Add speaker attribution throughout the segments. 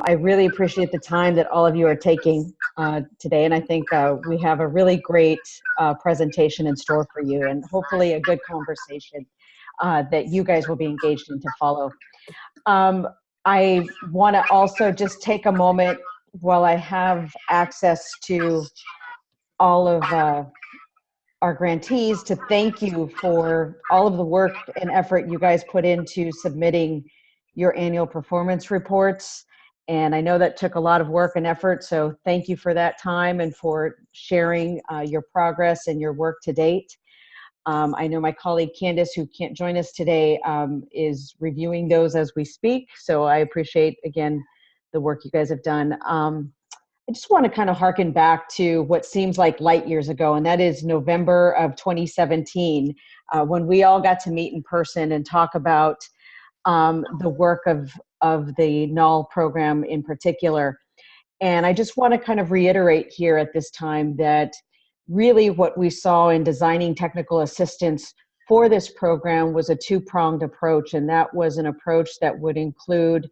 Speaker 1: I really appreciate the time that all of you are taking today, and I think we have a really great presentation in store for you, and hopefully a good conversation that you guys will be engaged in to follow. I want to also just take a moment while I have access to all of our grantees to thank you for all of the work and effort you guys put into submitting your annual performance reports. And I know that took a lot of work and effort, so thank you for that time and for sharing your progress and your work to date. I know my colleague Candace, who can't join us today, is reviewing those as we speak, so I appreciate, again, the work you guys have done. I just want to kind of harken back to what seems like light years ago, and that is November of 2017, when we all got to meet in person and talk about the work of the NAL program in particular. And I just want to kind of reiterate here at this time that really what we saw in designing technical assistance for this program was a two-pronged approach, and that was an approach that would include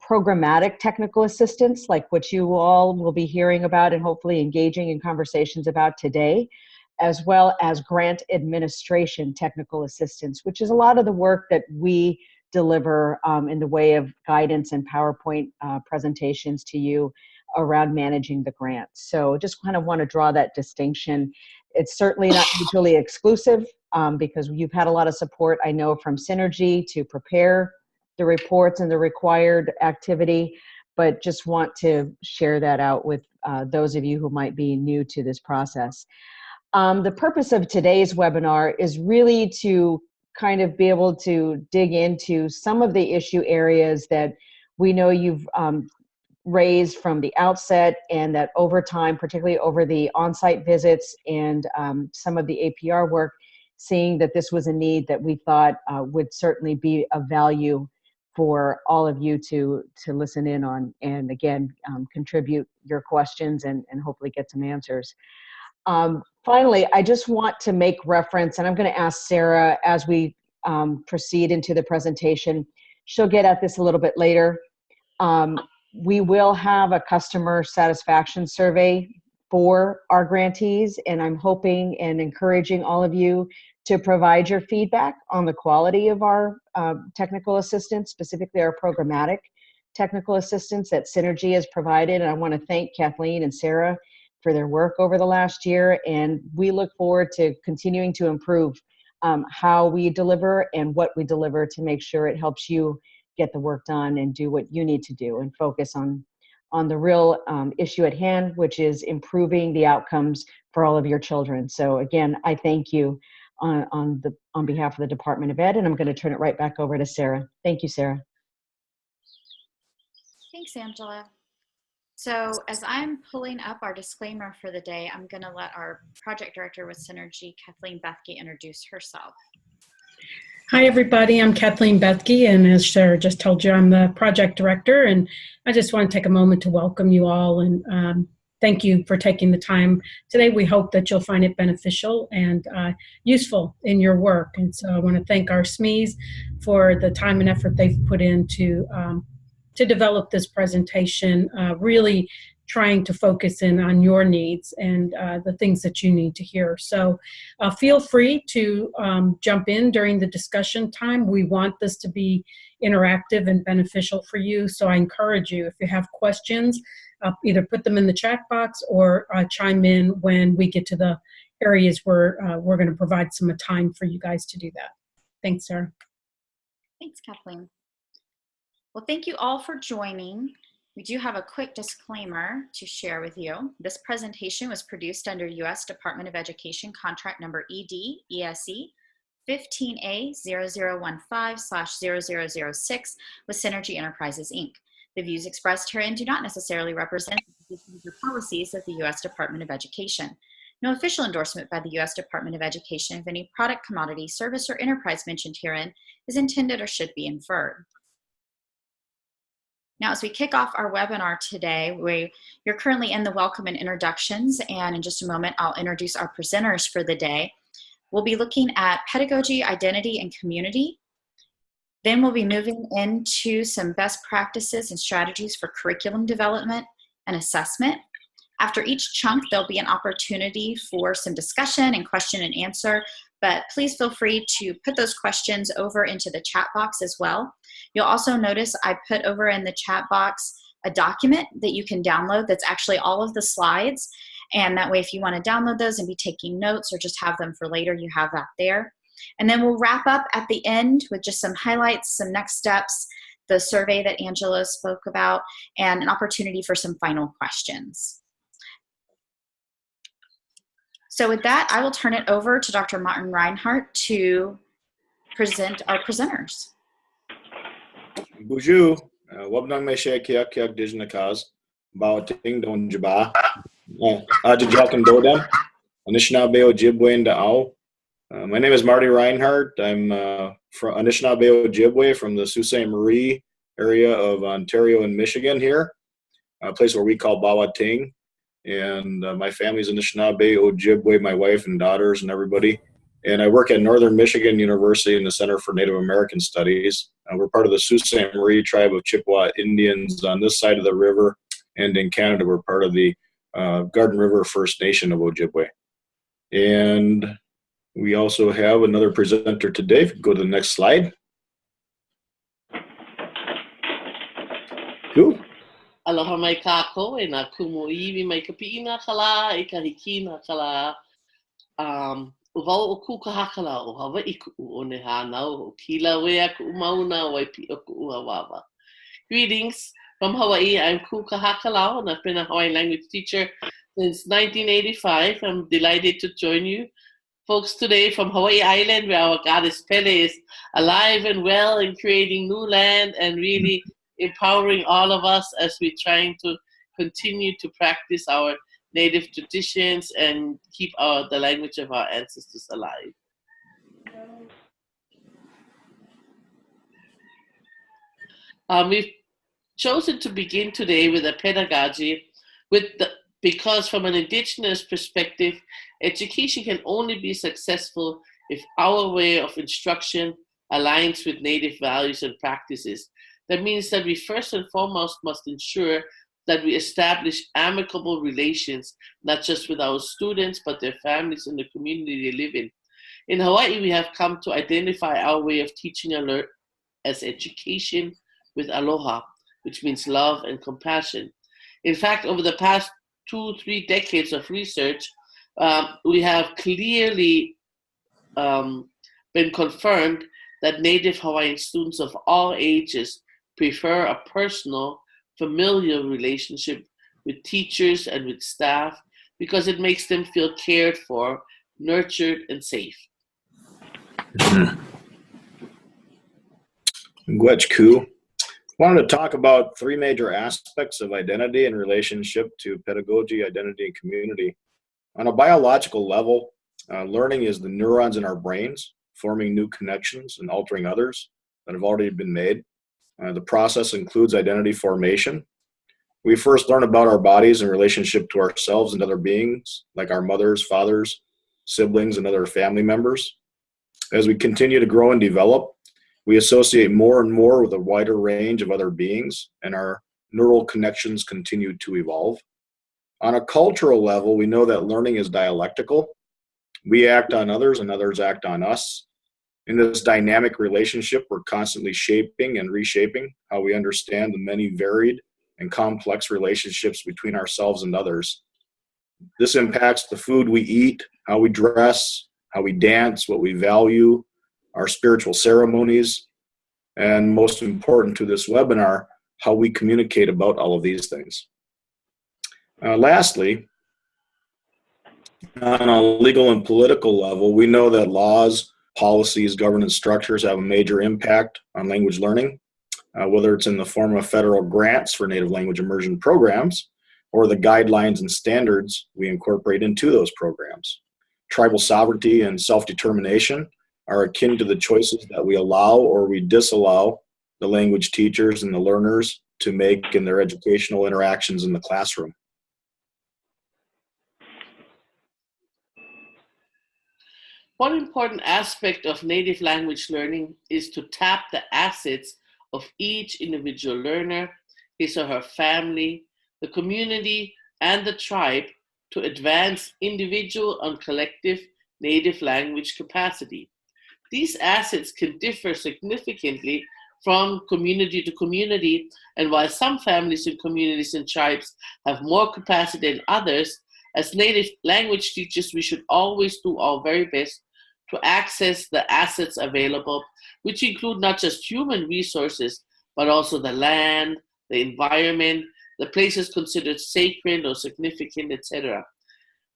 Speaker 1: programmatic technical assistance, like what you all will be hearing about and hopefully engaging in conversations about today, as well as grant administration technical assistance, which is a lot of the work that we deliver in the way of guidance and PowerPoint presentations to you around managing the grants. So just kind of want to draw that distinction. It's certainly not mutually exclusive because you've had a lot of support, I know, from Synergy to prepare the reports and the required activity, but just want to share that out with those of you who might be new to this process. The purpose of today's webinar is really to kind of be able to dig into some of the issue areas that we know you've raised from the outset, and that over time, particularly over the on-site visits and some of the APR work, seeing that this was a need that we thought would certainly be of value for all of you to listen in on, and again, contribute your questions and hopefully get some answers. Finally, I just want to make reference, and I'm going to ask Sarah as we proceed into the presentation. She'll get at this a little bit later. We will have a customer satisfaction survey for our grantees, and I'm hoping and encouraging all of you to provide your feedback on the quality of our technical assistance, specifically our programmatic technical assistance that Synergy has provided. And I want to thank Kathleen and Sarah for their work over the last year, and we look forward to continuing to improve how we deliver and what we deliver to make sure it helps you get the work done and do what you need to do and focus on the real issue at hand, which is improving the outcomes for all of your children. So again, I thank you on behalf of the Department of Ed, and I'm going to turn it right back over to Sarah. Thank you, Sarah.
Speaker 2: Thanks, Angela. So as I'm pulling up our disclaimer for the day, I'm going to let our project director with Synergy, Kathleen Bethke, introduce herself.
Speaker 3: Hi, everybody. I'm Kathleen Bethke, and as Sarah just told you, I'm the project director, and I just want to take a moment to welcome you all and thank you for taking the time today. We hope that you'll find it beneficial and useful in your work. And so I want to thank our SMEs for the time and effort they've put into to develop this presentation, really trying to focus in on your needs and the things that you need to hear. So feel free to jump in during the discussion time. We want this to be interactive and beneficial for you. So I encourage you, if you have questions, either put them in the chat box or chime in when we get to the areas where we're going to provide some time for you guys to do that. Thanks, Sarah.
Speaker 2: Thanks, Kathleen. Well, thank you all for joining. We do have a quick disclaimer to share with you. This presentation was produced under U.S. Department of Education contract number ED-ESE 15A0015/0006 with Synergy Enterprises, Inc. The views expressed herein do not necessarily represent the positions or policies of the U.S. Department of Education. No official endorsement by the U.S. Department of Education of any product, commodity, service, or enterprise mentioned herein is intended or should be inferred. Now, as we kick off our webinar today, you're currently in the welcome and introductions, and in just a moment, I'll introduce our presenters for the day. We'll be looking at pedagogy, identity, and community. Then we'll be moving into some best practices and strategies for curriculum development and assessment. After each chunk, there'll be an opportunity for some discussion and question and answer, but please feel free to put those questions over into the chat box as well. You'll also notice I put over in the chat box a document that you can download that's actually all of the slides, and that way if you want to download those and be taking notes or just have them for later, you have that there. And then we'll wrap up at the end with just some highlights, some next steps, the survey that Angela spoke about, and an opportunity for some final questions. So with that, I will turn it over to Dr. Martin Reinhardt to present our presenters.
Speaker 4: Bonjour, wabnang me share kiak dijnakas, about ting don jaba, Ajak and Dodam, Anishinaabe Ojibwe and Da'au. My name is Marty Reinhardt. I'm from Anishinaabe Ojibwe from the Sault Ste. Marie area of Ontario and Michigan here, a place where we call Bawating. And my family's Anishinaabe Ojibwe, my wife and daughters and everybody. And I work at Northern Michigan University in the Center for Native American Studies. We're part of the Sault Ste. Marie tribe of Chippewa Indians on this side of the river. And in Canada, we're part of the Garden River First Nation of Ojibwe. And we also have another presenter today. If you go to the next slide. Cool.
Speaker 5: Aloha mai kako e nā kumoiwi mai ka piina kala e ka hikina kala wau o ku kahakalau o Hawaii ku o ne hānau o kila wea ku mauna o ipi o ku uawawa. Greetings from Hawaii. I'm Ku Kahakalau and I've been a Hawaiian language teacher since 1985. I'm delighted to join you folks today from Hawaii Island, where our goddess Pele is alive and well and creating new land and really empowering all of us as we're trying to continue to practice our native traditions and keep the language of our ancestors alive. We've chosen to begin today with a pedagogy because from an Indigenous perspective, education can only be successful if our way of instruction aligns with Native values and practices. That means that we first and foremost must ensure that we establish amicable relations, not just with our students, but their families and the community they live in. In Hawaii, we have come to identify our way of teaching and learning as education with aloha, which means love and compassion. In fact, over the past 2-3 decades of research, we have clearly been confirmed that Native Hawaiian students of all ages prefer a personal, familial relationship with teachers and with staff because it makes them feel cared for, nurtured, and safe.
Speaker 4: Gwetchku. Wanted to talk about 3 major aspects of identity in relationship to pedagogy, identity, and community. On a biological level, learning is the neurons in our brains forming new connections and altering others that have already been made. The process includes identity formation. We first learn about our bodies in relationship to ourselves and other beings, like our mothers, fathers, siblings, and other family members. As we continue to grow and develop, we associate more and more with a wider range of other beings, and our neural connections continue to evolve. On a cultural level, we know that learning is dialectical. We act on others and others act on us. In this dynamic relationship, we're constantly shaping and reshaping how we understand the many varied and complex relationships between ourselves and others. This impacts the food we eat, how we dress, how we dance, what we value, our spiritual ceremonies, and most important to this webinar, how we communicate about all of these things. Lastly, on a legal and political level, we know that laws, policies, governance structures have a major impact on language learning, whether it's in the form of federal grants for native language immersion programs or the guidelines and standards we incorporate into those programs. Tribal sovereignty and self-determination are akin to the choices that we allow or we disallow the language teachers and the learners to make in their educational interactions in the classroom.
Speaker 5: One important aspect of native language learning is to tap the assets of each individual learner, his or her family, the community, and the tribe to advance individual and collective native language capacity. These assets can differ significantly from community to community, and while some families and communities and tribes have more capacity than others, as native language teachers, we should always do our very best to access the assets available, which include not just human resources, but also the land, the environment, the places considered sacred or significant, etc.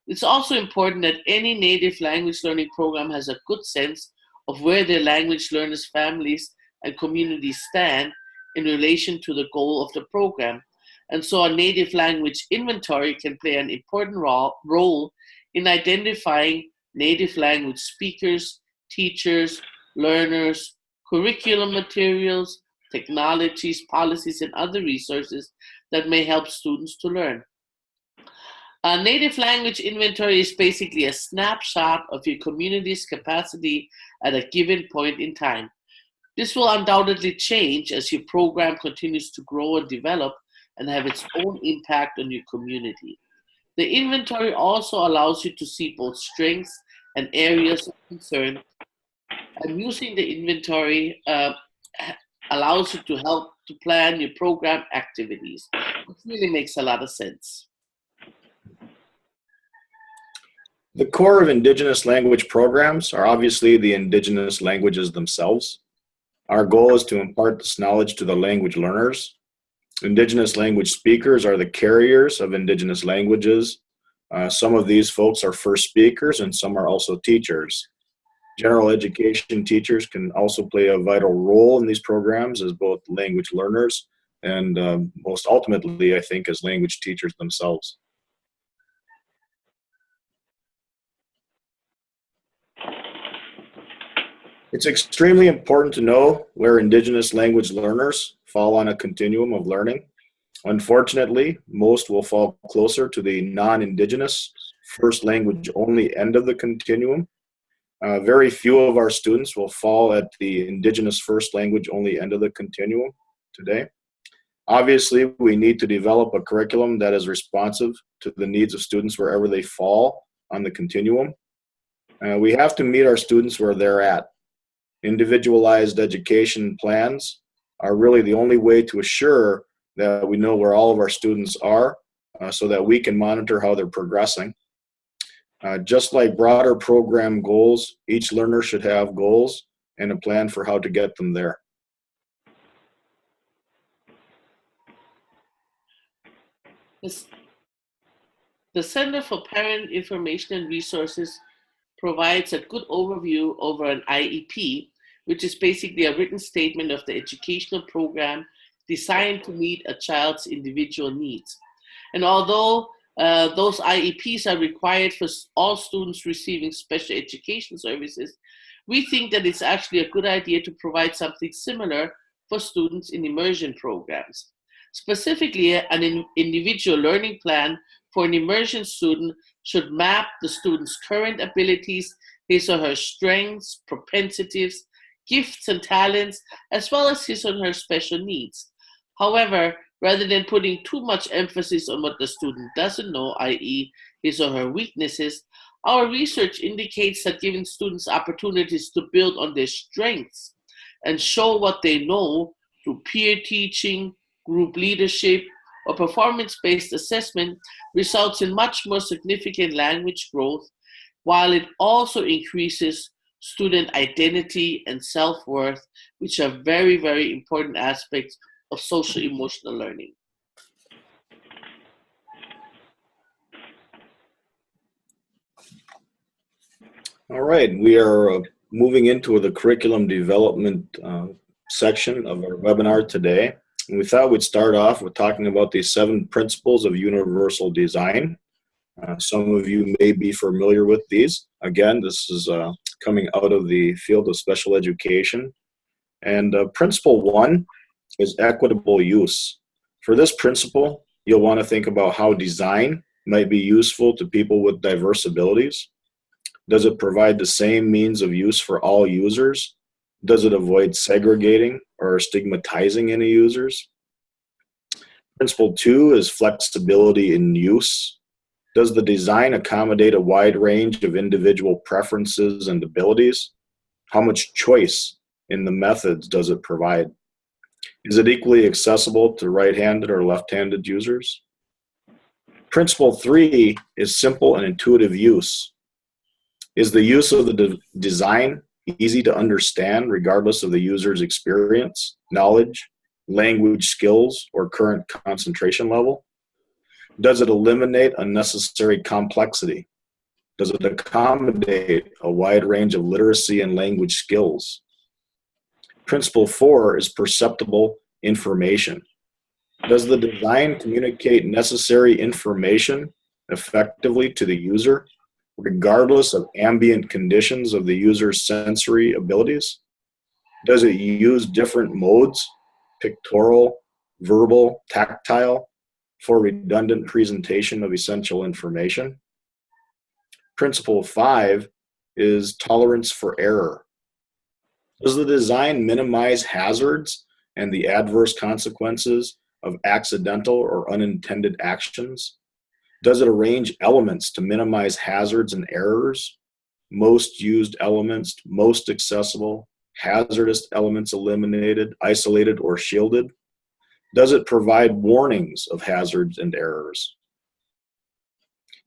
Speaker 5: It's also important that any native language learning program has a good sense of where their language learners' families and communities stand in relation to the goal of the program. And so a native language inventory can play an important role in identifying native language speakers, teachers, learners, curriculum materials, technologies, policies, and other resources that may help students to learn. A native language inventory is basically a snapshot of your community's capacity at a given point in time. This will undoubtedly change as your program continues to grow and develop and have its own impact on your community. The inventory also allows you to see both strengths and areas of concern, and using the inventory allows you to help to plan your program activities. It really makes a lot of sense.
Speaker 4: The core of Indigenous language programs are obviously the Indigenous languages themselves. Our goal is to impart this knowledge to the language learners. Indigenous language speakers are the carriers of Indigenous languages. Some of these folks are first speakers and some are also teachers. General education teachers can also play a vital role in these programs as both language learners and most ultimately, I think, as language teachers themselves. It's extremely important to know where Indigenous language learners fall on a continuum of learning. Unfortunately, most will fall closer to the non-Indigenous, first language only end of the continuum. Very few of our students will fall at the Indigenous first language only end of the continuum today. Obviously, we need to develop a curriculum that is responsive to the needs of students wherever they fall on the continuum. We have to meet our students where they're at. Individualized education plans are really the only way to assure that we know where all of our students are so that we can monitor how they're progressing. Just like broader program goals, each learner should have goals and a plan for how to get them there.
Speaker 5: The Center for Parent Information and Resources provides a good overview over an IEP, which is basically a written statement of the educational program designed to meet a child's individual needs. And although those IEPs are required for all students receiving special education services, we think that it's actually a good idea to provide something similar for students in immersion programs. Specifically, an individual learning plan for an immersion student should map the student's current abilities, his or her strengths, propensities, gifts and talents, as well as his or her special needs. However, rather than putting too much emphasis on what the student doesn't know, i.e. his or her weaknesses, our research indicates that giving students opportunities to build on their strengths and show what they know through peer teaching, group leadership, or performance-based assessment results in much more significant language growth, while it also increases student identity and self-worth, which are very, very important aspects of social emotional learning.
Speaker 4: All right, we are moving into the curriculum development section of our webinar today. And we thought we'd start off with talking about the 7 principles of universal design. Some of you may be familiar with these. Again, this is coming out of the field of special education. And principle 1 is equitable use. For this principle, you'll want to think about how design might be useful to people with diverse abilities. Does it provide the same means of use for all users? Does it avoid segregating or stigmatizing any users? Principle 2 is flexibility in use. Does the design accommodate a wide range of individual preferences and abilities? How much choice in the methods does it provide? Is it equally accessible to right-handed or left-handed users? Principle 3 is simple and intuitive use. Is the use of the design easy to understand regardless of the user's experience, knowledge, language skills, or current concentration level? Does it eliminate unnecessary complexity? Does it accommodate a wide range of literacy and language skills? Principle 4 is perceptible information. Does the design communicate necessary information effectively to the user, regardless of ambient conditions of the user's sensory abilities? Does it use different modes, pictorial, verbal, tactile, for redundant presentation of essential information? Principle 5 is tolerance for error. Does the design minimize hazards and the adverse consequences of accidental or unintended actions? Does it arrange elements to minimize hazards and errors? Most used elements, most accessible, hazardous elements eliminated, isolated, or shielded? Does it provide warnings of hazards and errors?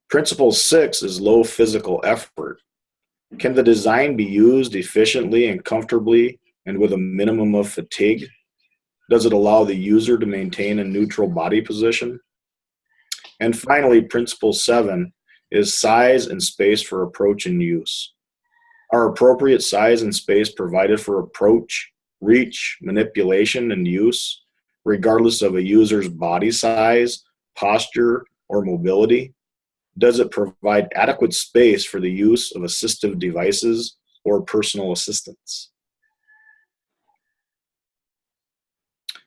Speaker 4: Principle 6 is low physical effort. Can the design be used efficiently and comfortably and with a minimum of fatigue? Does it allow the user to maintain a neutral body position? And finally, principle 7 is size and space for approach and use. Are appropriate size and space provided for approach, reach, manipulation, and use, regardless of a user's body size, posture, or mobility? Does it provide adequate space for the use of assistive devices or personal assistants?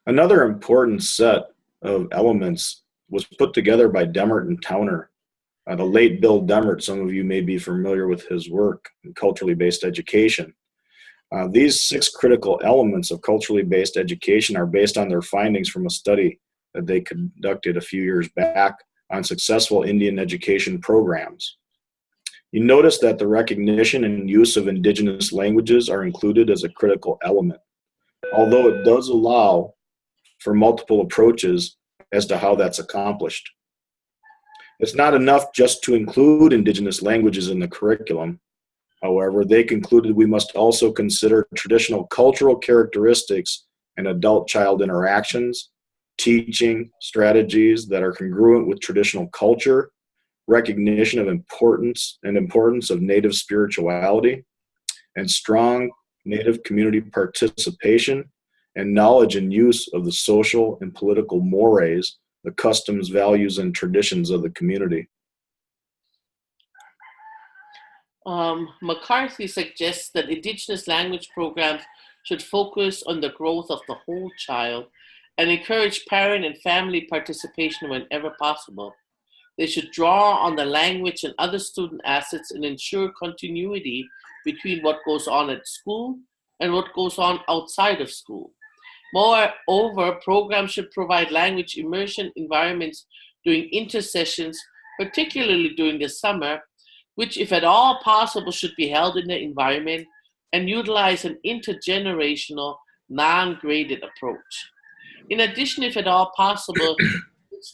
Speaker 4: Another important set of elements was put together by Demert and Towner. The late Bill Demert, some of you may be familiar with his work in culturally based education. These 6 critical elements of culturally based education are based on their findings from a study that they conducted a few years back on successful Indian education programs. You notice that the recognition and use of Indigenous languages are included as a critical element, although it does allow for multiple approaches as to how that's accomplished. It's not enough just to include Indigenous languages in the curriculum. However, they concluded we must also consider traditional cultural characteristics and adult-child interactions, teaching strategies that are congruent with traditional culture, recognition of importance of Native spirituality, and strong Native community participation, and knowledge and use of the social and political mores, the customs, values, and traditions of the community.
Speaker 5: McCarthy suggests that Indigenous language programs should focus on the growth of the whole child and encourage parent and family participation whenever possible. They should draw on the language and other student assets and ensure continuity between what goes on at school and what goes on outside of school. Moreover, programs should provide language immersion environments during intersessions, particularly during the summer, which, if at all possible, should be held in the environment and utilize an intergenerational, non-graded approach. In addition, if at all possible,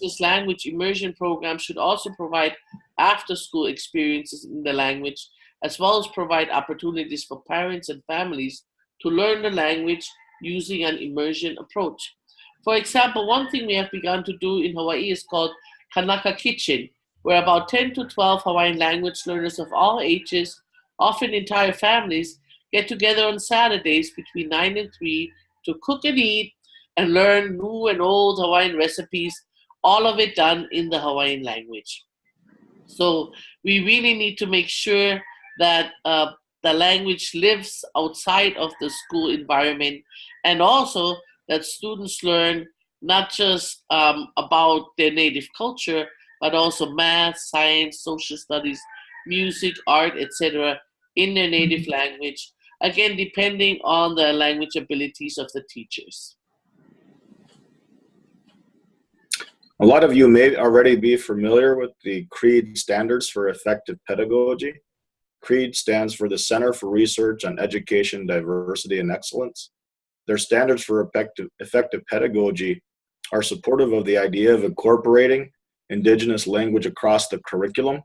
Speaker 5: this language immersion program should also provide after-school experiences in the language, as well as provide opportunities for parents and families to learn the language using an immersion approach. For example, one thing we have begun to do in Hawaii is called Kanaka Kitchen, where about 10 to 12 Hawaiian language learners of all ages, often entire families, get together on Saturdays between 9 and 3 to cook and eat and learn new and old Hawaiian recipes, all of it done in the Hawaiian language. So we really need to make sure that the language lives outside of the school environment, and also that students learn not just about their native culture, but also math, science, social studies, music, art, etc. in their native language, again, depending on the language abilities of the teachers.
Speaker 4: A lot of you may already be familiar with the CREED standards for effective pedagogy. CREED stands for the Center for Research on Education, Diversity, and Excellence. Their standards for effective pedagogy are supportive of the idea of incorporating Indigenous language across the curriculum.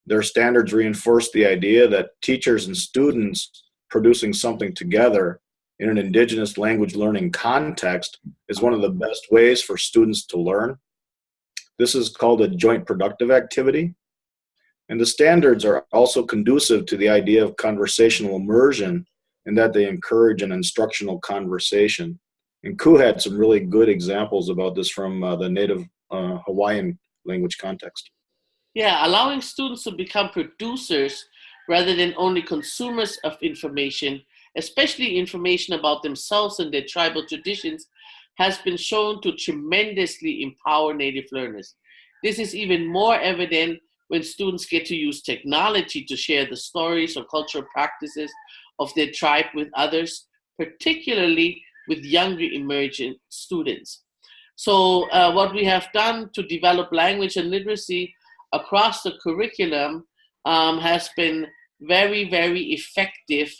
Speaker 4: Their standards reinforce the idea that teachers and students producing something together in an Indigenous language learning context is one of the best ways for students to learn. This is called a joint productive activity. And the standards are also conducive to the idea of conversational immersion in that they encourage an instructional conversation. And Ku had some really good examples about this from the native Hawaiian language context.
Speaker 5: Yeah, allowing students to become producers rather than only consumers of information, especially information about themselves and their tribal traditions, has been shown to tremendously empower native learners. This is even more evident when students get to use technology to share the stories or cultural practices of their tribe with others, particularly with younger emerging students. So what we have done to develop language and literacy across the curriculum has been very, very effective.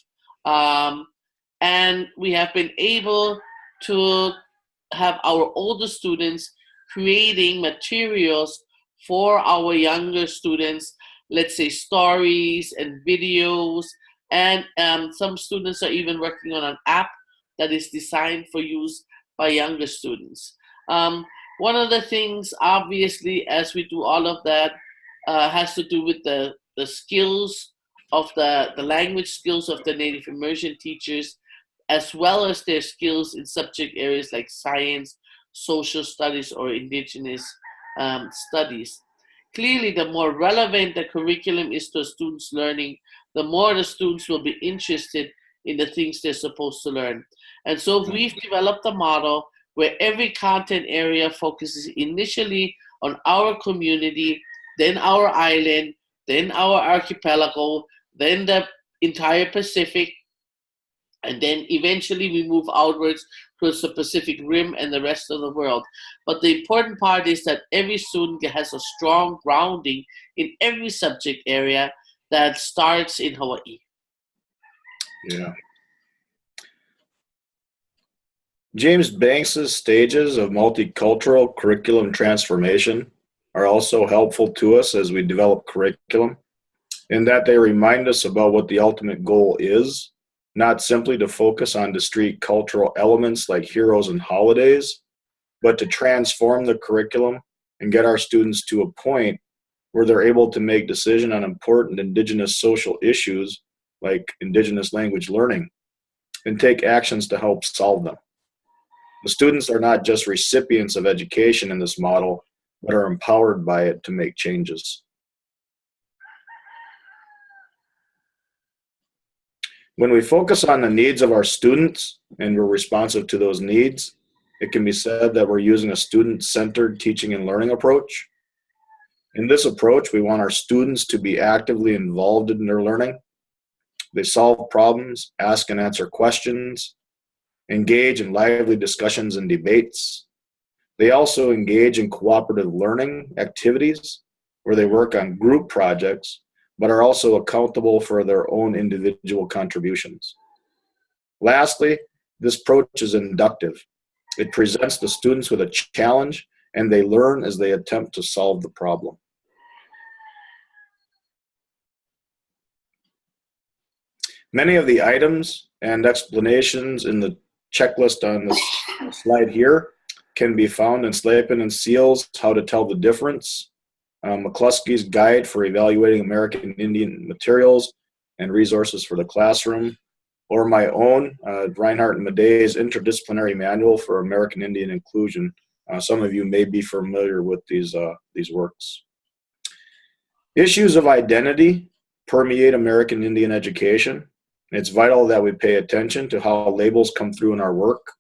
Speaker 5: And we have been able to have our older students creating materials for our younger students, let's say stories and videos, and some students are even working on an app that is designed for use by younger students. One of the things, obviously, as we do all of that, has to do with the skills of the language skills of the native immersion teachers, as well as their skills in subject areas like science, social studies, or Indigenous studies. Clearly, the more relevant the curriculum is to a student's learning, the more the students will be interested in the things they're supposed to learn. And so we've developed a model where every content area focuses initially on our community, then our island, then our archipelago, then the entire Pacific, and then eventually we move outwards towards the Pacific Rim and the rest of the world. But the important part is that every student has a strong grounding in every subject area that starts in Hawaii.
Speaker 4: Yeah. James Banks's stages of multicultural curriculum transformation are also helpful to us as we develop curriculum, in that they remind us about what the ultimate goal is, not simply to focus on discrete cultural elements like heroes and holidays, but to transform the curriculum and get our students to a point where they're able to make decisions on important Indigenous social issues like Indigenous language learning and take actions to help solve them. The students are not just recipients of education in this model, but are empowered by it to make changes. When we focus on the needs of our students and we're responsive to those needs, it can be said that we're using a student-centered teaching and learning approach. In this approach, we want our students to be actively involved in their learning. They solve problems, ask and answer questions, engage in lively discussions and debates. They also engage in cooperative learning activities where they work on group projects, but are also accountable for their own individual contributions. Lastly, this approach is inductive. It presents the students with a challenge, and they learn as they attempt to solve the problem. Many of the items and explanations in the checklist on this slide here can be found in Slavin and Seal's How to Tell the Difference, McCluskey's Guide for Evaluating American Indian Materials and Resources for the Classroom, or my own, Reinhardt and Madej's Interdisciplinary Manual for American Indian Inclusion. Some of you may be familiar with these works. Issues of identity permeate American Indian education. It's vital that we pay attention to how labels come through in our work.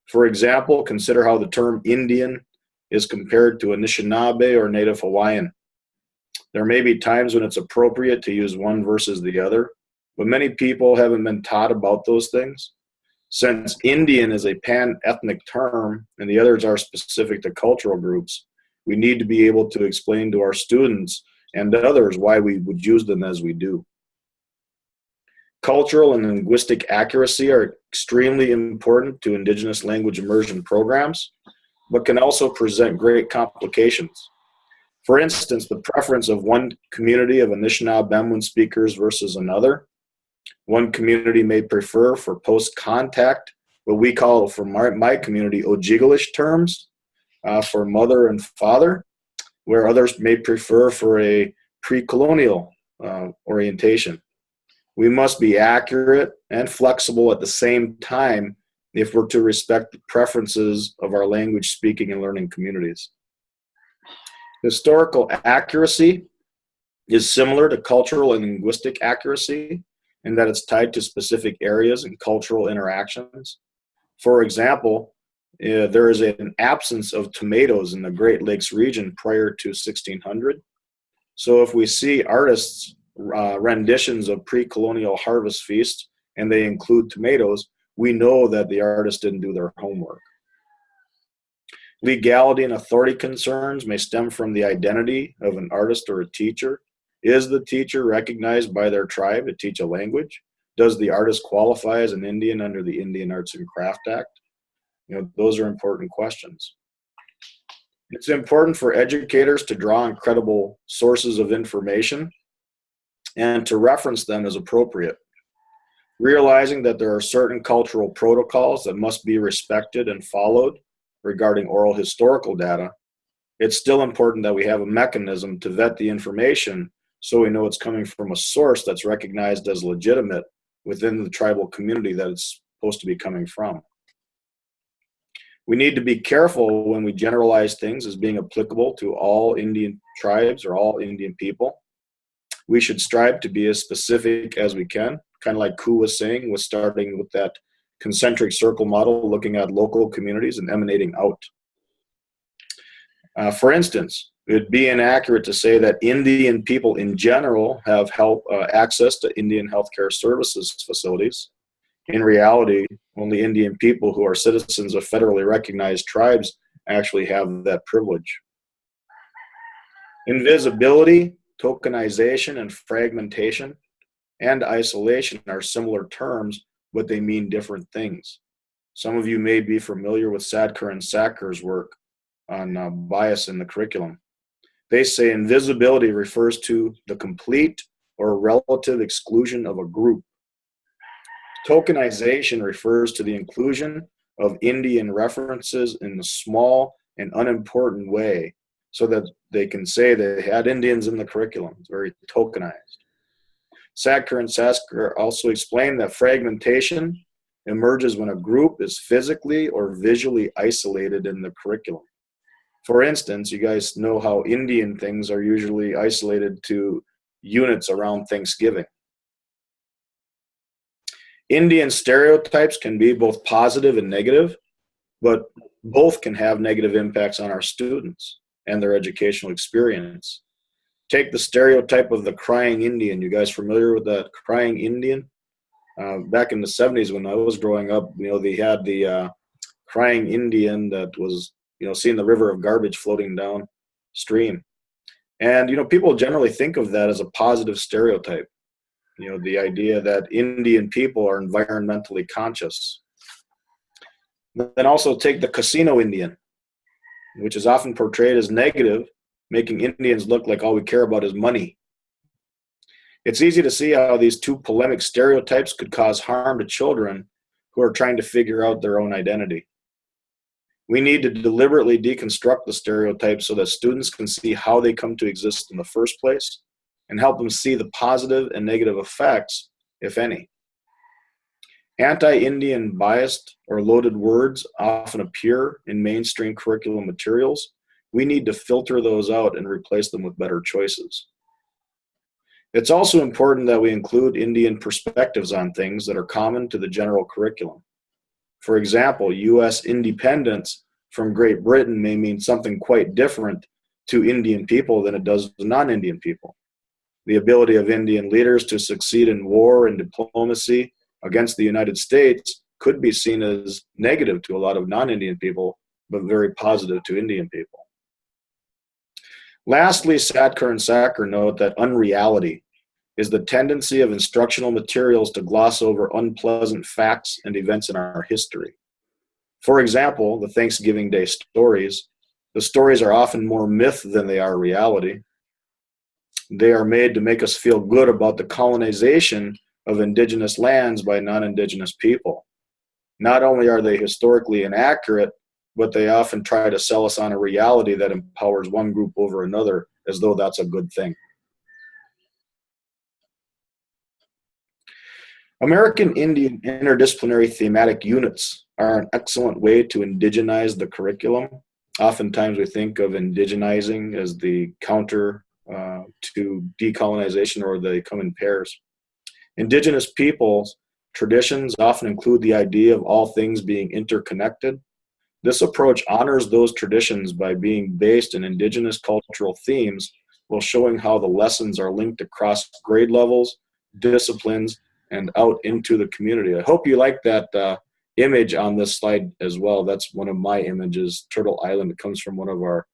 Speaker 4: For example, consider how the term Indian is compared to Anishinaabe or Native Hawaiian. There may be times when it's appropriate to use one versus the other, but many people haven't been taught about those things. Since Indian is a pan-ethnic term and the others are specific to cultural groups, we need to be able to explain to our students and others why we would use them as we do. Cultural and linguistic accuracy are extremely important to Indigenous language immersion programs, but can also present great complications. For instance, the preference of one community of Anishinaabe speakers versus another. One community may prefer for post-contact, what we call for my community, Ojibwe terms for mother and father, where others may prefer for a pre-colonial orientation. We must be accurate and flexible at the same time if we're to respect the preferences of our language speaking and learning communities. Historical accuracy is similar to cultural and linguistic accuracy in that it's tied to specific areas and cultural interactions. For example, there is an absence of tomatoes in the Great Lakes region prior to 1600. So if we see artists' renditions of pre-colonial harvest feasts and they include tomatoes, we know that the artist didn't do their homework. Legality and authority concerns may stem from the identity of an artist or a teacher. Is the teacher recognized by their tribe to teach a language? Does the artist qualify as an Indian under the Indian Arts and Craft Act? Those are important questions. It's important for educators to draw on credible sources of information and to reference them as appropriate. Realizing that there are certain cultural protocols that must be respected and followed regarding oral historical data, it's still important that we have a mechanism to vet the information so we know it's coming from a source that's recognized as legitimate within the tribal community that it's supposed to be coming from. We need to be careful when we generalize things as being applicable to all Indian tribes or all Indian people. We should strive to be as specific as we can, kind of like Ku was saying, with starting with that concentric circle model, looking at local communities and emanating out. For instance, it would be inaccurate to say that Indian people in general have access to Indian healthcare services facilities. In reality, only Indian people who are citizens of federally recognized tribes actually have that privilege. Invisibility, tokenization, and fragmentation and isolation are similar terms, but they mean different things. Some of you may be familiar with Sadker and Sacker's work on bias in the curriculum. They say invisibility refers to the complete or relative exclusion of a group. Tokenization refers to the inclusion of Indian references in a small and unimportant way so that they can say they had Indians in the curriculum. It's very tokenized. Sadker and Sasker also explain that fragmentation emerges when a group is physically or visually isolated in the curriculum. For instance, you guys know how Indian things are usually isolated to units around Thanksgiving. Indian stereotypes can be both positive and negative, but both can have negative impacts on our students and their educational experience. Take the stereotype of the crying Indian. You guys familiar with the crying Indian? Back in the 70s when I was growing up, they had the crying Indian that was, seeing the river of garbage floating downstream. And, people generally think of that as a positive stereotype. The idea that Indian people are environmentally conscious. Then also take the casino Indian, which is often portrayed as negative, making Indians look like all we care about is money. It's easy to see how these two polemic stereotypes could cause harm to children who are trying to figure out their own identity. We need to deliberately deconstruct the stereotypes so that students can see how they come to exist in the first place and help them see the positive and negative effects, if any. Anti-Indian biased or loaded words often appear in mainstream curriculum materials. We need to filter those out and replace them with better choices. It's also important that we include Indian perspectives on things that are common to the general curriculum. For example, U.S. independence from Great Britain may mean something quite different to Indian people than it does to non-Indian people. The ability of Indian leaders to succeed in war and diplomacy against the United States could be seen as negative to a lot of non-Indian people, but very positive to Indian people. Lastly, Sadker and Sacker note that unreality is the tendency of instructional materials to gloss over unpleasant facts and events in our history. For example, the Thanksgiving Day stories. The stories are often more myth than they are reality. They are made to make us feel good about the colonization of indigenous lands by non-indigenous people. Not only are they historically inaccurate, but they often try to sell us on a reality that empowers one group over another as though that's a good thing. American Indian interdisciplinary thematic units are an excellent way to indigenize the curriculum. Oftentimes we think of indigenizing as the counter to decolonization, or they come in pairs. Indigenous peoples' traditions often include the idea of all things being interconnected. This approach honors those traditions by being based in indigenous cultural themes while showing how the lessons are linked across grade levels, disciplines, and out into the community. I hope you like that image on this slide as well. That's one of my images, Turtle Island. It comes from one of our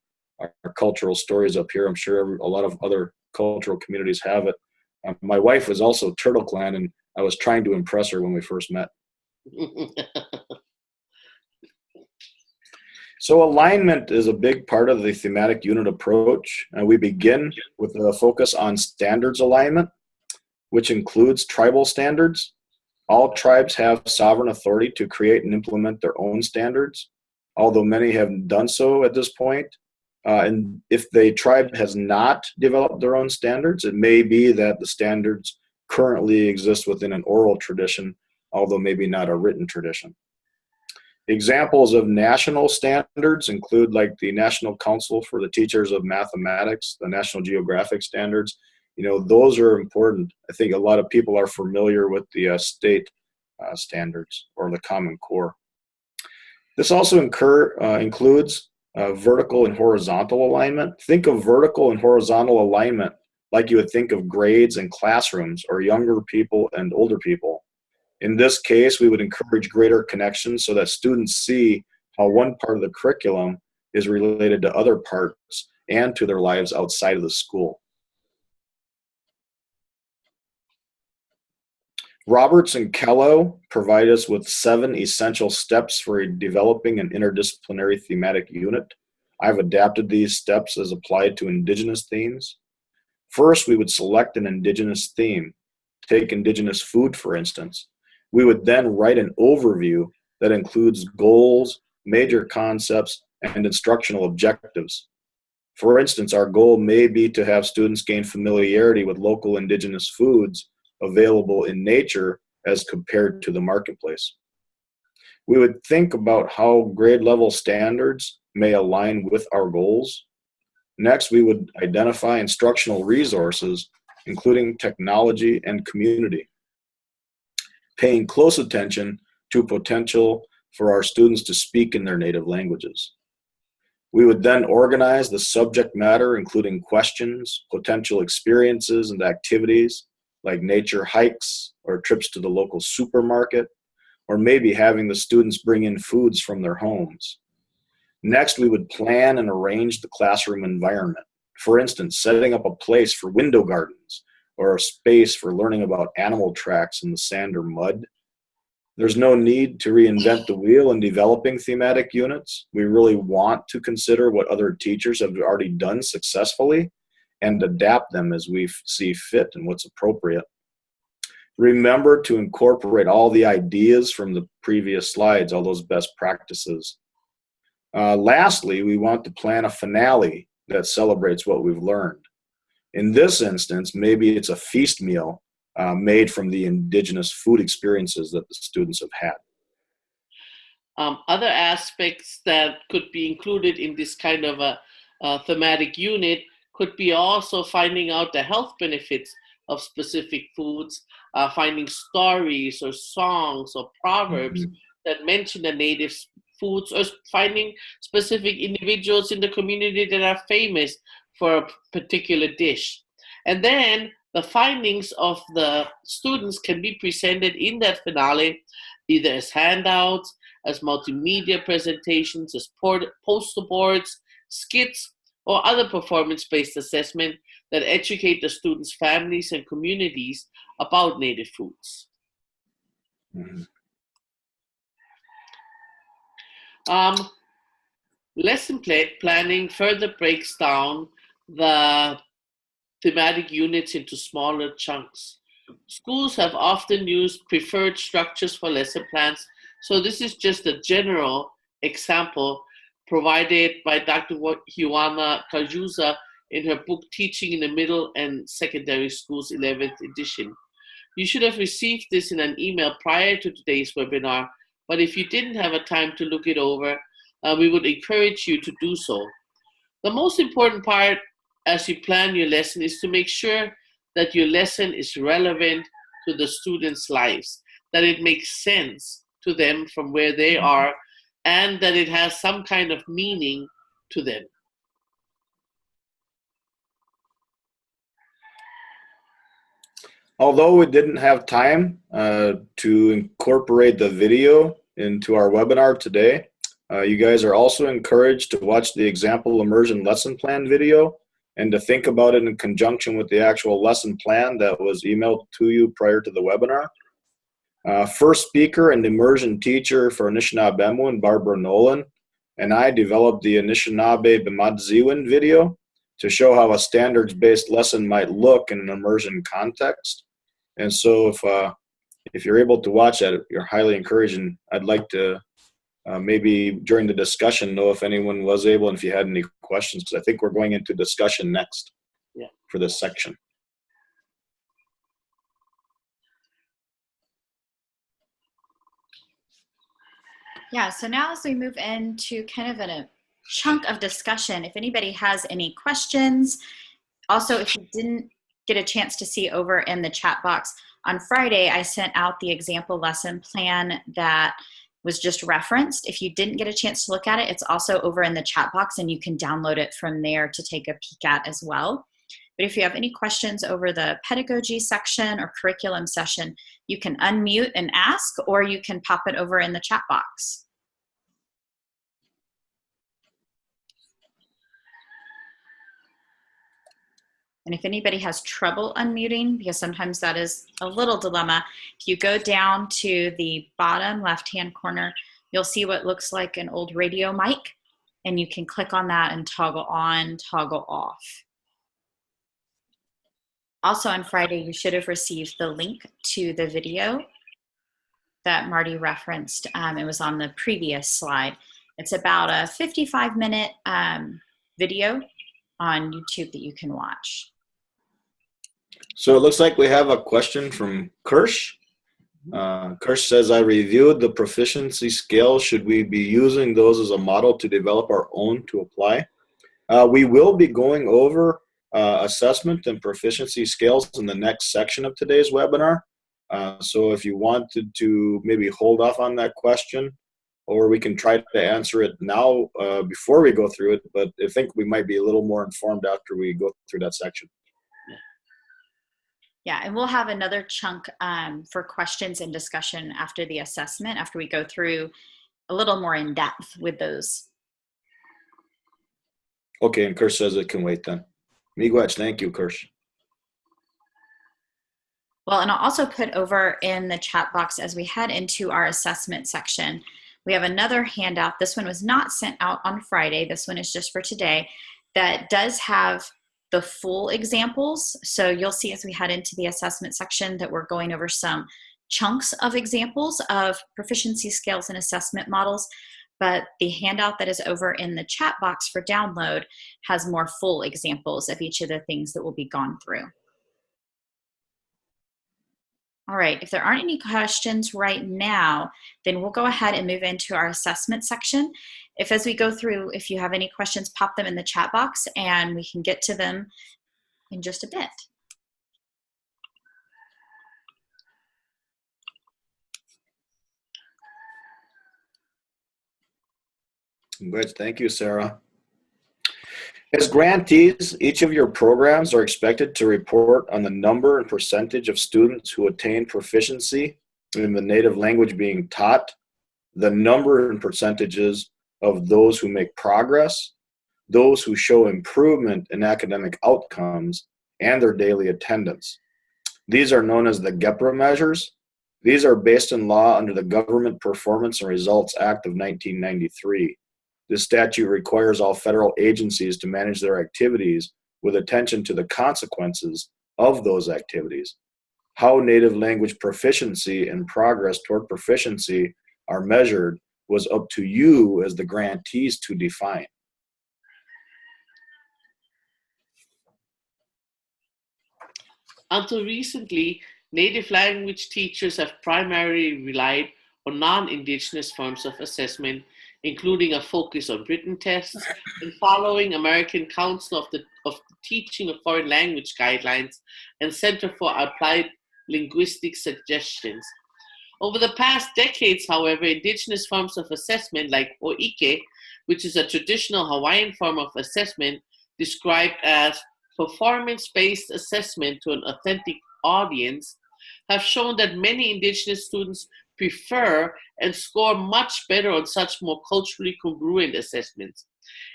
Speaker 4: cultural stories up here. I'm sure a lot of other cultural communities have it. My wife was also Turtle Clan, and I was trying to impress her when we first met. So alignment is a big part of the thematic unit approach. And we begin with a focus on standards alignment, which includes tribal standards. All tribes have sovereign authority to create and implement their own standards, although many have done so at this point. And if the tribe has not developed their own standards, it may be that the standards currently exist within an oral tradition, although maybe not a written tradition. Examples of national standards include like the National Council for the Teachers of Mathematics, the National Geographic Standards. You know, those are important. I think a lot of people are familiar with the state standards or the Common Core. This also includes vertical and horizontal alignment. Think of vertical and horizontal alignment like you would think of grades and classrooms, or younger people and older people. In this case, we would encourage greater connections so that students see how one part of the curriculum is related to other parts and to their lives outside of the school. Roberts and Kahakalau provide us with 7 essential steps for developing an interdisciplinary thematic unit. I've adapted these steps as applied to Indigenous themes. First, we would select an Indigenous theme. Take Indigenous food, for instance. We would then write an overview that includes goals, major concepts, and instructional objectives. For instance, our goal may be to have students gain familiarity with local Indigenous foods available in nature as compared to the marketplace. We would think about how grade level standards may align with our goals. Next, we would identify instructional resources, including technology and community, paying close attention to potential for our students to speak in their native languages. We would then organize the subject matter, including questions, potential experiences, and activities like nature hikes or trips to the local supermarket, or maybe having the students bring in foods from their homes. Next, we would plan and arrange the classroom environment. For instance, setting up a place for window gardens, or a space for learning about animal tracks in the sand or mud. There's no need to reinvent the wheel in developing thematic units. We really want to consider what other teachers have already done successfully and adapt them as we see fit and what's appropriate. Remember to incorporate all the ideas from the previous slides, all those best practices. Lastly, we want to plan a finale that celebrates what we've learned. In this instance, maybe it's a feast meal made from the Indigenous food experiences that the students have had.
Speaker 5: Other aspects that could be included in this kind of a thematic unit could be also finding out the health benefits of specific foods, finding stories or songs or proverbs that mention the native foods, or finding specific individuals in the community that are famous for a particular dish. And then the findings of the students can be presented in that finale, either as handouts, as multimedia presentations, as poster boards, skits, or other performance-based assessment that educate the students' families and communities about native foods.
Speaker 4: Mm-hmm.
Speaker 5: Lesson planning further breaks down the thematic units into smaller chunks. Schools have often used preferred structures for lesson plans, so this is just a general example provided by Dr. Juana Cajuza in her book Teaching in the Middle and Secondary Schools 11th edition. You should have received this in an email prior to today's webinar, but if you didn't have a time to look it over, we would encourage you to do so. The most important part as you plan your lesson is to make sure that your lesson is relevant to the students' lives, that it makes sense to them from where they are, and that it has some kind of meaning to them.
Speaker 4: Although we didn't have time to incorporate the video into our webinar today, you guys are also encouraged to watch the example immersion lesson plan video and to think about it in conjunction with the actual lesson plan that was emailed to you prior to the webinar. First speaker and immersion teacher for Anishinaabe, Barbara Nolan, and I developed the Anishinaabe B'Madziwin video to show how a standards-based lesson might look in an immersion context. And so if you're able to watch that, you're highly encouraged, and I'd like to maybe during the discussion know if anyone was able and if you had any questions, because I think we're going into discussion next for this section.
Speaker 2: Yeah, so now as we move into kind of a chunk of discussion, if anybody has any questions, also if you didn't get a chance to see over in the chat box, on Friday I sent out the example lesson plan that was just referenced. If you didn't get a chance to look at it, it's also over in the chat box and you can download it from there to take a peek at as well. But if you have any questions over the pedagogy section or curriculum session, you can unmute and ask, or you can pop it over in the chat box. And if anybody has trouble unmuting, because sometimes that is a little dilemma, if you go down to the bottom left-hand corner, you'll see what looks like an old radio mic, and you can click on that and toggle on, toggle off. Also on Friday, you should have received the link to the video that Marty referenced. It was on the previous slide. It's about a 55-minute video on YouTube that you can watch.
Speaker 4: So it looks like we have a question from Kirsch. Kirsch says, I reviewed the proficiency scales. Should we be using those as a model to develop our own to apply? We will be going over assessment and proficiency scales in the next section of today's webinar. So if you wanted to maybe hold off on that question, or we can try to answer it now before we go through it, but I think we might be a little more informed after we go through that section.
Speaker 2: Yeah, and we'll have another chunk for questions and discussion after the assessment, after we go through a little more in depth with those.
Speaker 4: Okay, and Kirsch says it can wait then. Miigwech, thank you, Kirsch.
Speaker 2: Well, and I'll also put over in the chat box as we head into our assessment section, we have another handout. This one was not sent out on Friday. This one is just for today. That does have the full examples. So you'll see as we head into the assessment section that we're going over some chunks of examples of proficiency scales and assessment models. But the handout that is over in the chat box for download has more full examples of each of the things that will be gone through. All right, if there aren't any questions right now, then we'll go ahead and move into our assessment section. If as we go through, if you have any questions, pop them in the chat box and we can get to them in just a bit.
Speaker 4: Good. Thank you, Sarah. As grantees, each of your programs are expected to report on the number and percentage of students who attain proficiency in the native language being taught, the number and percentages of those who make progress, those who show improvement in academic outcomes, and their daily attendance. These are known as the GEPRA measures. These are based in law under the Government Performance and Results Act of 1993. This statute requires all federal agencies to manage their activities with attention to the consequences of those activities. How native language proficiency and progress toward proficiency are measured was up to you as the grantees to define.
Speaker 5: Until recently, native language teachers have primarily relied on non-Indigenous forms of assessment, including a focus on written tests and following American Council of the Teaching of Foreign Language guidelines and Center for Applied Linguistics suggestions. Over the past decades, however, Indigenous forms of assessment like O'ike, which is a traditional Hawaiian form of assessment described as performance-based assessment to an authentic audience, have shown that many Indigenous students prefer and score much better on such more culturally congruent assessments.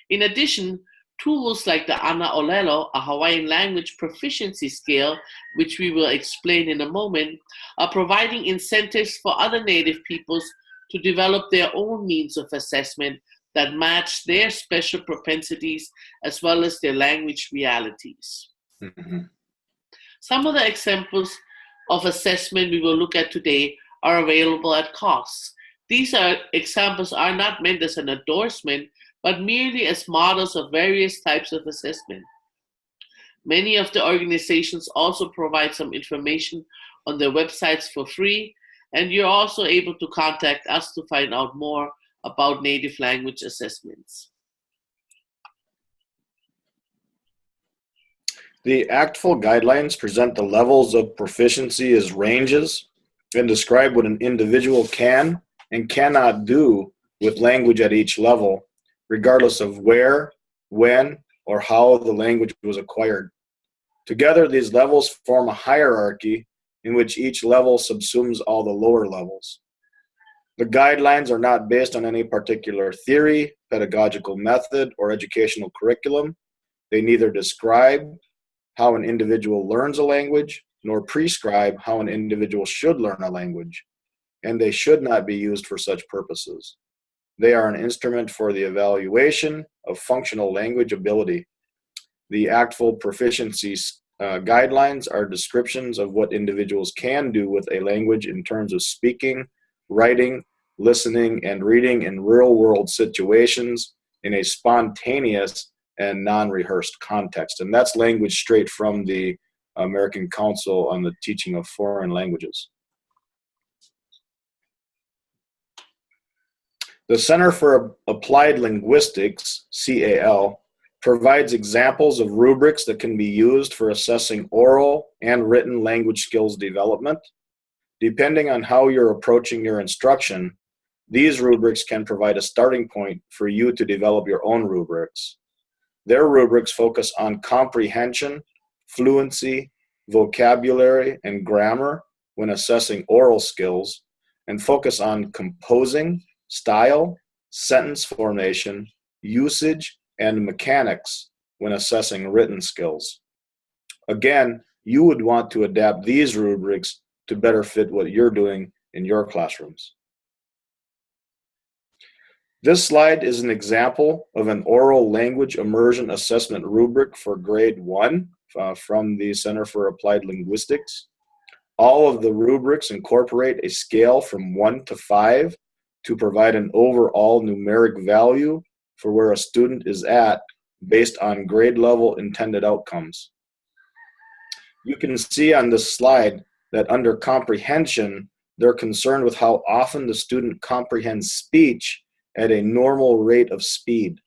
Speaker 5: In addition, tools like the Ana Olelo, a Hawaiian language proficiency scale, which we will explain in a moment, are providing incentives for other Native peoples to develop their own means of assessment that match their special propensities as well as their language realities.
Speaker 4: Mm-hmm.
Speaker 5: Some of the examples of assessment we will look at today are available at cost. These examples are not meant as an endorsement, but merely as models of various types of assessment. Many of the organizations also provide some information on their websites for free, and you're also able to contact us to find out more about native language assessments.
Speaker 4: The ACTFL guidelines present the levels of proficiency as ranges and describe what an individual can and cannot do with language at each level, regardless of where, when, or how the language was acquired. Together, these levels form a hierarchy in which each level subsumes all the lower levels. The guidelines are not based on any particular theory, pedagogical method, or educational curriculum. They neither describe how an individual learns a language, nor prescribe how an individual should learn a language, and they should not be used for such purposes. They are an instrument for the evaluation of functional language ability. The ACTFL proficiency guidelines are descriptions of what individuals can do with a language in terms of speaking, writing, listening, and reading in real-world situations in a spontaneous and non-rehearsed context. And that's language straight from the American Council on the Teaching of Foreign Languages. The Center for Applied Linguistics, CAL, provides examples of rubrics that can be used for assessing oral and written language skills development. Depending on how you're approaching your instruction, these rubrics can provide a starting point for you to develop your own rubrics. Their rubrics focus on comprehension, fluency, vocabulary, and grammar when assessing oral skills, and focus on composing, style, sentence formation, usage, and mechanics when assessing written skills. Again, you would want to adapt these rubrics to better fit what you're doing in your classrooms. This slide is an example of an oral language immersion assessment rubric for grade 1 from the Center for Applied Linguistics. All of the rubrics incorporate a scale from 1 to 5 to provide an overall numeric value for where a student is at based on grade level intended outcomes. You can see on this slide that under comprehension, they're concerned with how often the student comprehends speech at a normal rate of speed,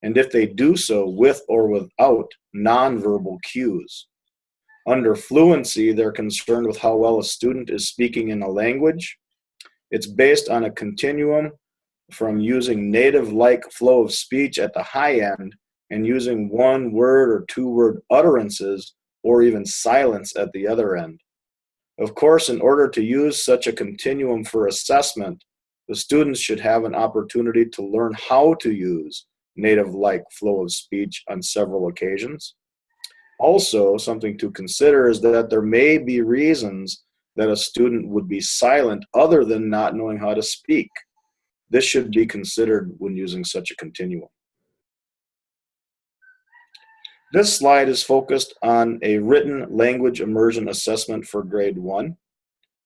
Speaker 4: and if they do so with or without nonverbal cues. Under fluency, they're concerned with how well a student is speaking in a language. It's based on a continuum from using native-like flow of speech at the high end and using one word or two word utterances or even silence at the other end. Of course, in order to use such a continuum for assessment, the students should have an opportunity to learn how to use native-like flow of speech on several occasions. Also, something to consider is that there may be reasons that a student would be silent other than not knowing how to speak. This should be considered when using such a continuum. This slide is focused on a written language immersion assessment for grade 1.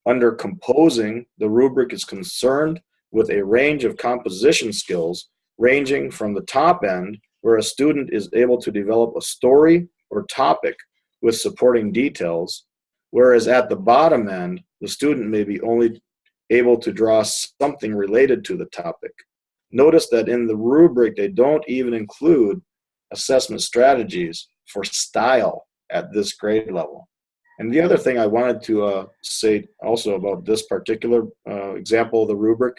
Speaker 4: Under composing, the rubric is concerned with a range of composition skills ranging from the top end, where a student is able to develop a story or topic with supporting details, whereas at the bottom end, the student may be only able to draw something related to the topic. Notice that in the rubric, they don't even include assessment strategies for style at this grade level. And the other thing I wanted to say also about this particular example of the rubric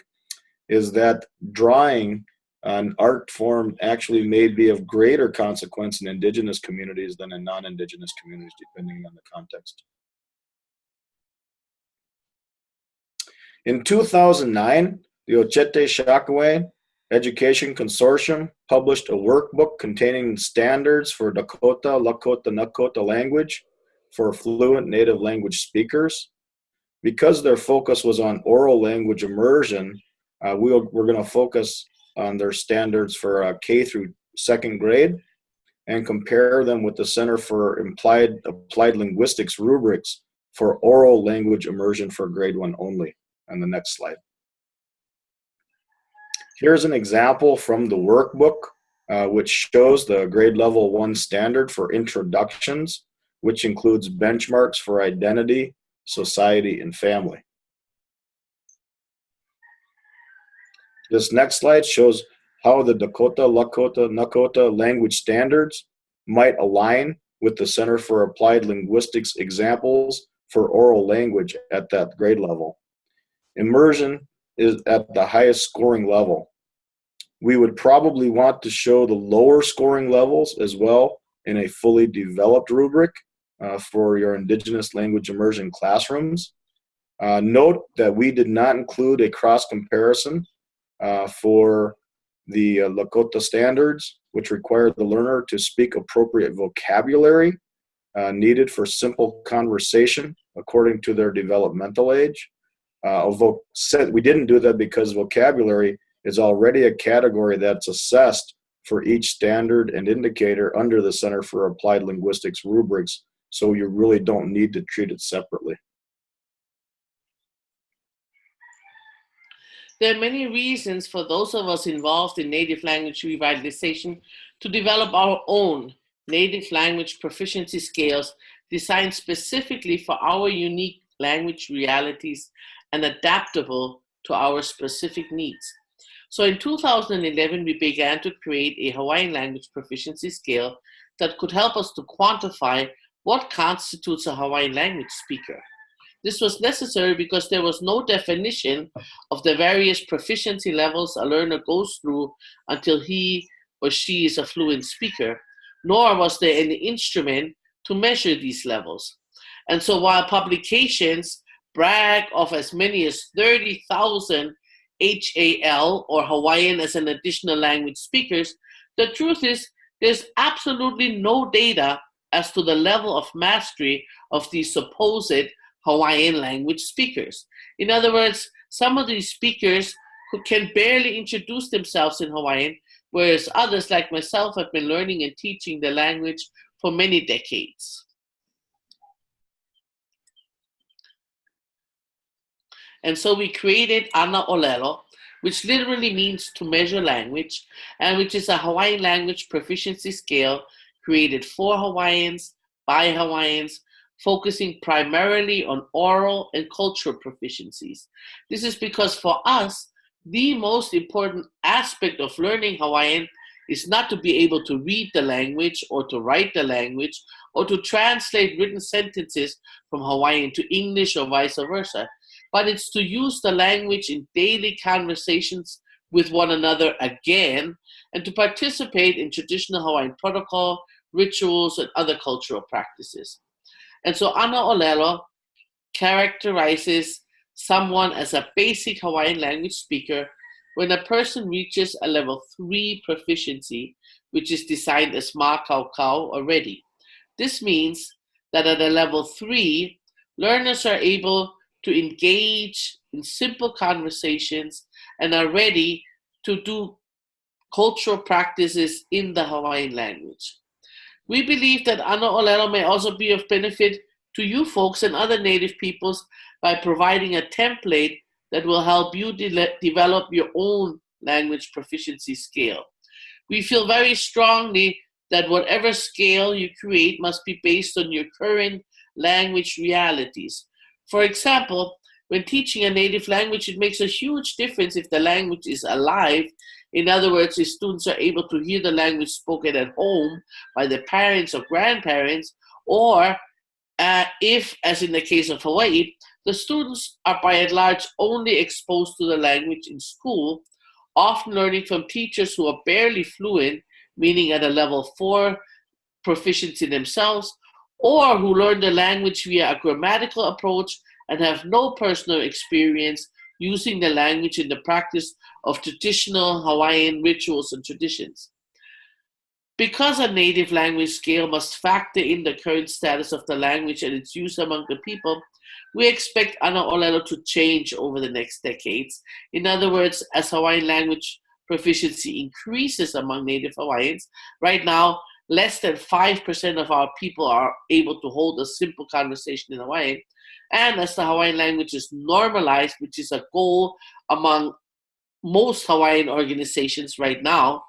Speaker 4: is that drawing an art form actually may be of greater consequence in Indigenous communities than in non-Indigenous communities, depending on the context. In 2009, the Ochete Shakwe Education Consortium published a workbook containing standards for Dakota, Lakota, Nakota language for fluent native language speakers. Because their focus was on oral language immersion, we're going to focus on their standards for K through second grade and compare them with the Center for Applied Linguistics rubrics for oral language immersion for grade 1 only. On the next slide. Here's an example from the workbook, which shows the grade level 1 standard for introductions, which includes benchmarks for identity, society, and family. This next slide shows how the Dakota, Lakota, Nakota language standards might align with the Center for Applied Linguistics examples for oral language at that grade level. Immersion is at the highest scoring level. We would probably want to show the lower scoring levels as well in a fully developed rubric for your Indigenous language immersion classrooms. Note that we did not include a cross comparison for the Lakota standards, which require the learner to speak appropriate vocabulary needed for simple conversation according to their developmental age. Although we didn't do that because vocabulary is already a category that's assessed for each standard and indicator under the Center for Applied Linguistics rubrics, so you really don't need to treat it separately.
Speaker 5: There are many reasons for those of us involved in native language revitalization to develop our own native language proficiency scales designed specifically for our unique language realities and adaptable to our specific needs. So in 2011, we began to create a Hawaiian language proficiency scale that could help us to quantify what constitutes a Hawaiian language speaker. This was necessary because there was no definition of the various proficiency levels a learner goes through until he or she is a fluent speaker, nor was there any instrument to measure these levels. And so while publications brag of as many as 30,000 HAL or Hawaiian as an additional language speakers, the truth is there's absolutely no data as to the level of mastery of these supposed Hawaiian language speakers. In other words, some of these speakers who can barely introduce themselves in Hawaiian, whereas others like myself have been learning and teaching the language for many decades. And so we created Ana Olelo, which literally means to measure language, and which is a Hawaiian language proficiency scale created for Hawaiians, by Hawaiians, focusing primarily on oral and cultural proficiencies. This is because for us, the most important aspect of learning Hawaiian is not to be able to read the language or to write the language or to translate written sentences from Hawaiian to English or vice versa, but it's to use the language in daily conversations with one another again, and to participate in traditional Hawaiian protocol, rituals, and other cultural practices. And so Ana Olelo characterizes someone as a basic Hawaiian language speaker when a person reaches a level 3 proficiency, which is defined as Kahakalau already. This means that at a level 3, learners are able to engage in simple conversations and are ready to do cultural practices in the Hawaiian language. We believe that Ana Olelo may also be of benefit to you folks and other Native peoples by providing a template that will help you develop your own language proficiency scale. We feel very strongly that whatever scale you create must be based on your current language realities. For example, when teaching a native language, it makes a huge difference if the language is alive. In other words, if students are able to hear the language spoken at home by their parents or grandparents, or if, as in the case of Hawaii, the students are by and large only exposed to the language in school, often learning from teachers who are barely fluent, meaning at a level 4 proficiency themselves, or who learn the language via a grammatical approach and have no personal experience using the language in the practice of traditional Hawaiian rituals and traditions. Because a native language scale must factor in the current status of the language and its use among the people, we expect Ana Olelo to change over the next decades. In other words, as Hawaiian language proficiency increases among Native Hawaiians, right now, less than 5% of our people are able to hold a simple conversation in Hawaiian. And as the Hawaiian language is normalized, which is a goal among most Hawaiian organizations right now,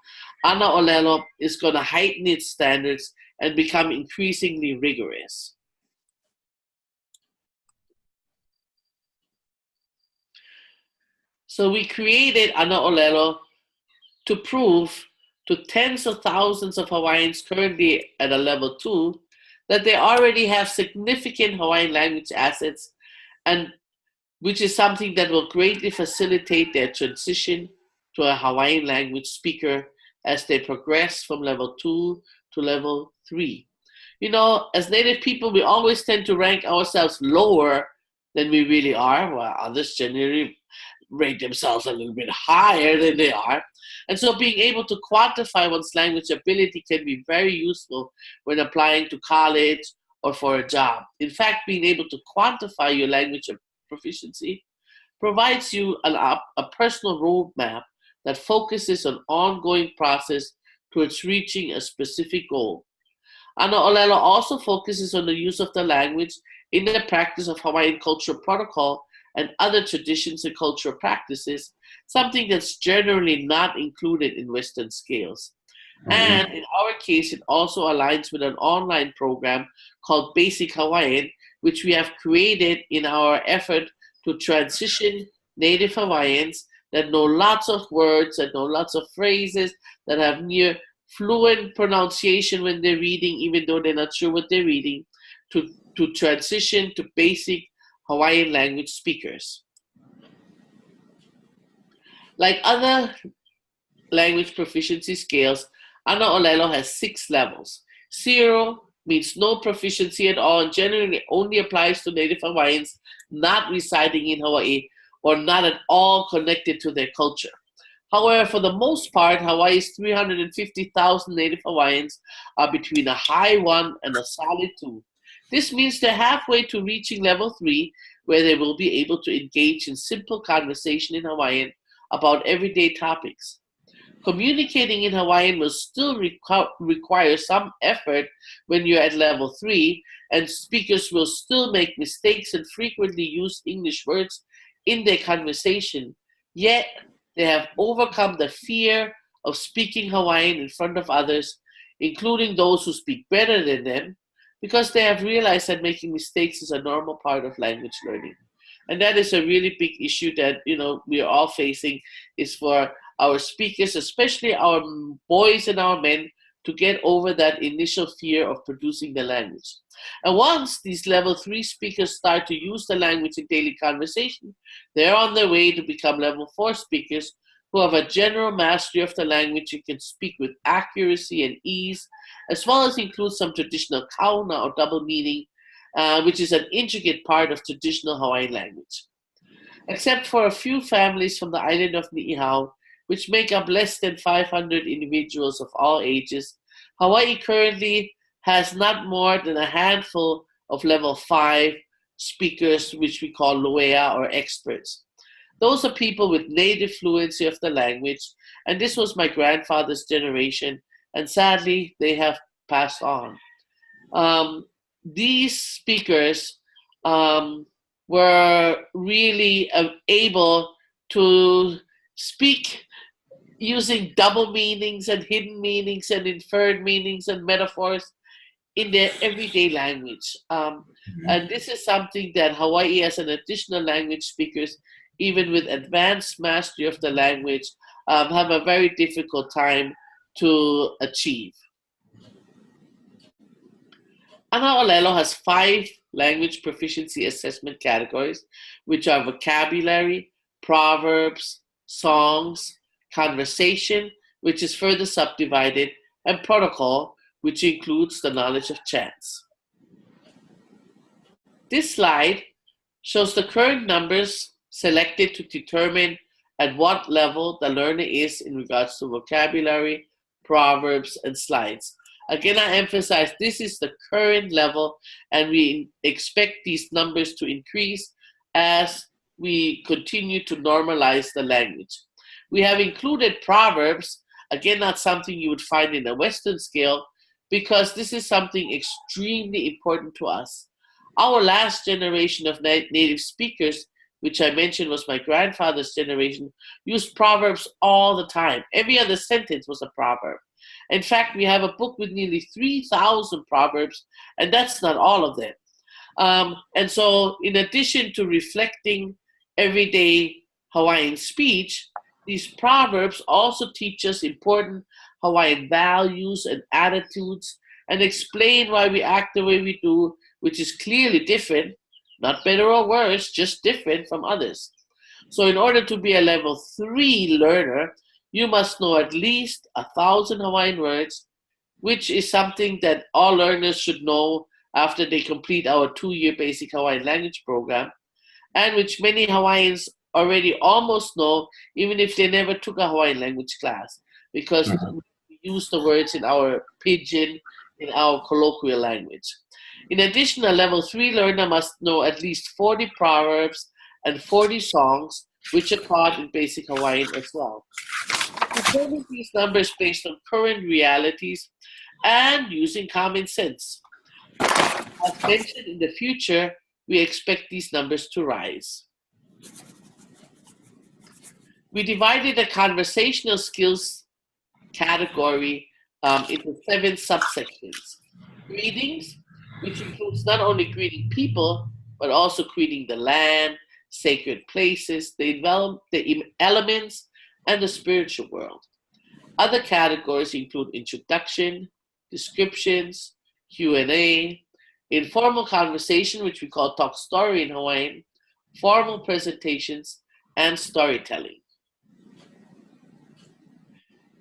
Speaker 5: Ana Olelo is going to heighten its standards and become increasingly rigorous. So we created Ana Olelo to prove to tens of thousands of Hawaiians currently at a level 2 that they already have significant Hawaiian language assets, and which is something that will greatly facilitate their transition to a Hawaiian language speaker as they progress from level 2 to level 3. You know, as Native people, we always tend to rank ourselves lower than we really are, while others generally rate themselves a little bit higher than they are. And so being able to quantify one's language ability can be very useful when applying to college or for a job. In fact, being able to quantify your language proficiency provides you a personal roadmap that focuses on ongoing process towards reaching a specific goal. Ana Olelo also focuses on the use of the language in the practice of Hawaiian cultural protocol and other traditions and cultural practices, something that's generally not included in Western scales. And in our case, it also aligns with an online program called Basic Hawaiian, which we have created in our effort to transition Native Hawaiians that know lots of words, that know lots of phrases, that have near fluent pronunciation when they're reading, even though they're not sure what they're reading, to transition to basic Hawaiian language speakers. Like other language proficiency scales, Ana Olelo has 6 levels. 0 means no proficiency at all and generally only applies to Native Hawaiians not residing in Hawaii or not at all connected to their culture. However, for the most part, Hawaii's 350,000 Native Hawaiians are between a high 1 and a solid 2. This means they're halfway to reaching level 3, where they will be able to engage in simple conversation in Hawaiian about everyday topics. Communicating in Hawaiian will still require some effort when you're at level 3, and speakers will still make mistakes and frequently use English words in their conversation. Yet, they have overcome the fear of speaking Hawaiian in front of others, including those who speak better than them, because they have realized that making mistakes is a normal part of language learning. And that is a really big issue that, we are all facing, is for our speakers, especially our boys and our men, to get over that initial fear of producing the language. And once these level 3 speakers start to use the language in daily conversation, they're on their way to become level 4 speakers who have a general mastery of the language and can speak with accuracy and ease, as well as include some traditional kauna or double meaning, which is an intricate part of traditional Hawaiian language. Except for a few families from the island of Niihau, which make up less than 500 individuals of all ages, Hawaii currently has not more than a handful of level 5 speakers, which we call loea or experts. Those are people with native fluency of the language, and this was my grandfather's generation, and sadly, they have passed on. These speakers were really able to speak using double meanings and hidden meanings and inferred meanings and metaphors in their everyday language. And this is something that Hawaii as an additional language speakers, even with advanced mastery of the language, have a very difficult time to achieve. Ana Olelo has 5 language proficiency assessment categories, which are vocabulary, proverbs, songs, conversation, which is further subdivided, and protocol, which includes the knowledge of chants. This slide shows the current numbers selected to determine at what level the learner is in regards to vocabulary, proverbs, and slides. Again, I emphasize this is the current level, and we expect these numbers to increase as we continue to normalize the language. We have included proverbs, again, not something you would find in a Western scale, because this is something extremely important to us. Our last generation of native speakers, which I mentioned was my grandfather's generation, used proverbs all the time. Every other sentence was a proverb. In fact, we have a book with nearly 3,000 proverbs, and that's not all of them. And so in addition to reflecting everyday Hawaiian speech, these proverbs also teach us important Hawaiian values and attitudes and explain why we act the way we do, which is clearly different, not better or worse, just different from others. So in order to be a level 3 learner, you must know at least 1,000 Hawaiian words, which is something that all learners should know after they complete our 2-year basic Hawaiian language program, and which many Hawaiians already almost know, even if they never took a Hawaiian language class, because we use the words in our pidgin, in our colloquial language. In addition, a level 3 learner must know at least 40 proverbs and 40 songs, which are taught in basic Hawaiian as well. Determine these numbers based on current realities and using common sense. As mentioned, in the future, we expect these numbers to rise. We divided the conversational skills category into 7 subsections. Greetings, which includes not only greeting people, but also greeting the land, sacred places, the elements, and the spiritual world. Other categories include introduction, descriptions, Q&A, informal conversation, which we call talk story in Hawaiian, formal presentations, and storytelling.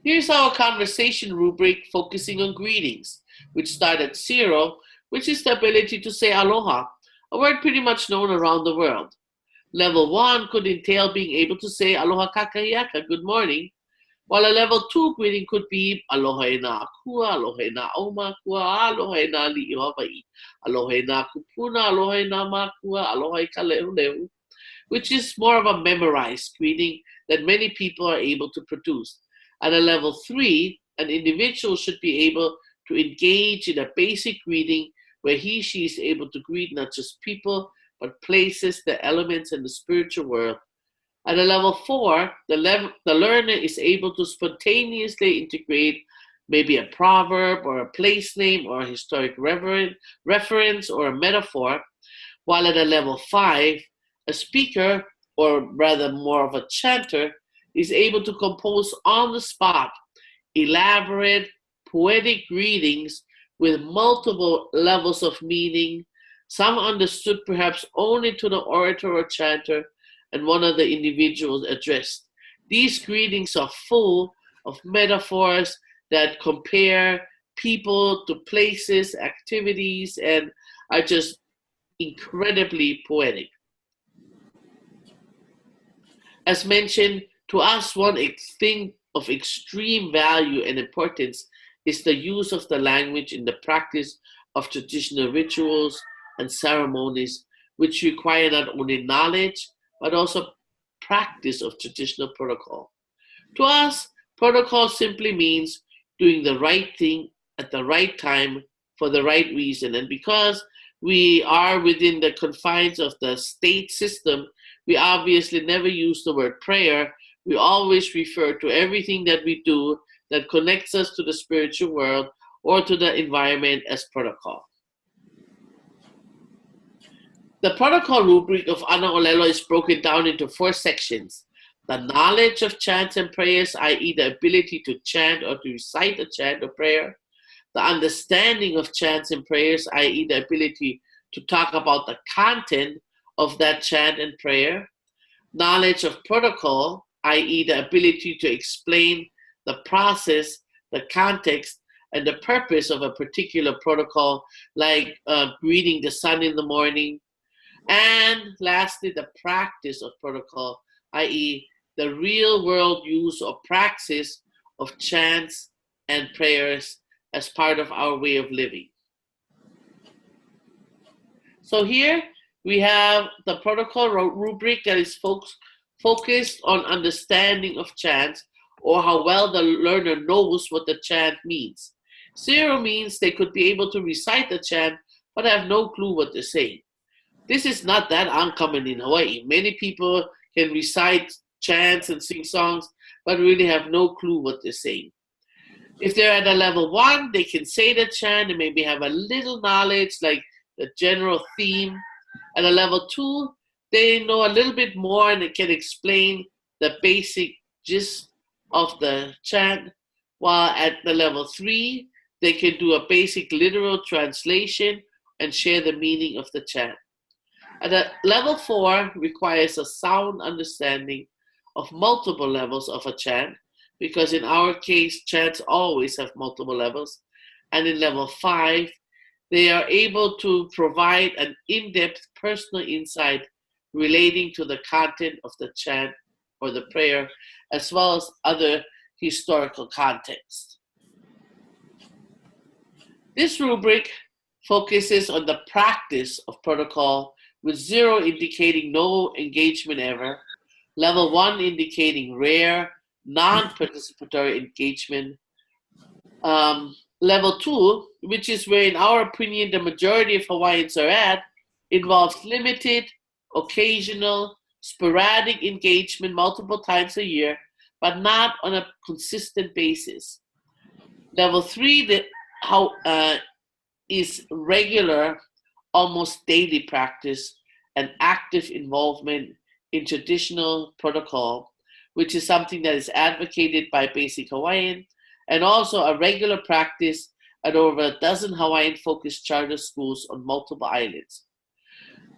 Speaker 5: Here's our conversation rubric focusing on greetings, which start at 0, which is the ability to say aloha, a word pretty much known around the world. Level 1 could entail being able to say aloha kakahiaka, good morning, while a level 2 greeting could be aloha e nā akua, aloha e nā aumakua, aloha e nā li'i Hawaii, aloha e nā kupuna, aloha e nā makua, aloha e ka leuleu, which is more of a memorized greeting that many people are able to produce. At a level 3, an individual should be able to engage in a basic greeting where he/she is able to greet not just people, but places, the elements, and the spiritual world. At a level 4, the learner is able to spontaneously integrate maybe a proverb or a place name or a historic reference or a metaphor, while at a level 5, a speaker, or rather more of a chanter, is able to compose on the spot elaborate, poetic greetings with multiple levels of meaning, some understood perhaps only to the orator or chanter and one of the individuals addressed. These greetings are full of metaphors that compare people to places, activities, and are just incredibly poetic. As mentioned, to us, one thing of extreme value and importance is the use of the language in the practice of traditional rituals and ceremonies, which require not only knowledge, but also practice of traditional protocol. To us, protocol simply means doing the right thing at the right time for the right reason. And because we are within the confines of the state system, we obviously never use the word prayer. We always refer to everything that we do that connects us to the spiritual world or to the environment as protocol. The protocol rubric of Ana Olelo is broken down into 4 sections. The knowledge of chants and prayers, i.e. the ability to chant or to recite a chant or prayer. The understanding of chants and prayers, i.e. the ability to talk about the content of that chant and prayer. Knowledge of protocol, i.e. the ability to explain the process, the context, and the purpose of a particular protocol, like greeting the sun in the morning. And lastly, the practice of protocol, i.e. the real world use or praxis of chants and prayers as part of our way of living. So here we have the protocol rubric that is focused on understanding of chants, or how well the learner knows what the chant means. 0 means they could be able to recite the chant, but have no clue what they're saying. This is not that uncommon in Hawaii. Many people can recite chants and sing songs, but really have no clue what they're saying. If they're at a level 1, they can say the chant and maybe have a little knowledge, like the general theme. At a level 2, they know a little bit more and they can explain the basic gist of the chant, while at the level 3, they can do a basic literal translation and share the meaning of the chant. At a level 4 requires a sound understanding of multiple levels of a chant, because in our case, chants always have multiple levels. And in level 5, they are able to provide an in-depth personal insight relating to the content of the chant or the prayer, as well as other historical context. This rubric focuses on the practice of protocol, with 0 indicating no engagement ever, level 1 indicating rare, non-participatory engagement, level 2, which is where in our opinion the majority of Hawaiians are at, involves limited, occasional, sporadic engagement multiple times a year, but not on a consistent basis. Level 3 is regular, almost daily practice and active involvement in traditional protocol, which is something that is advocated by Basic Hawaiian, and also a regular practice at over a dozen Hawaiian-focused charter schools on multiple islands.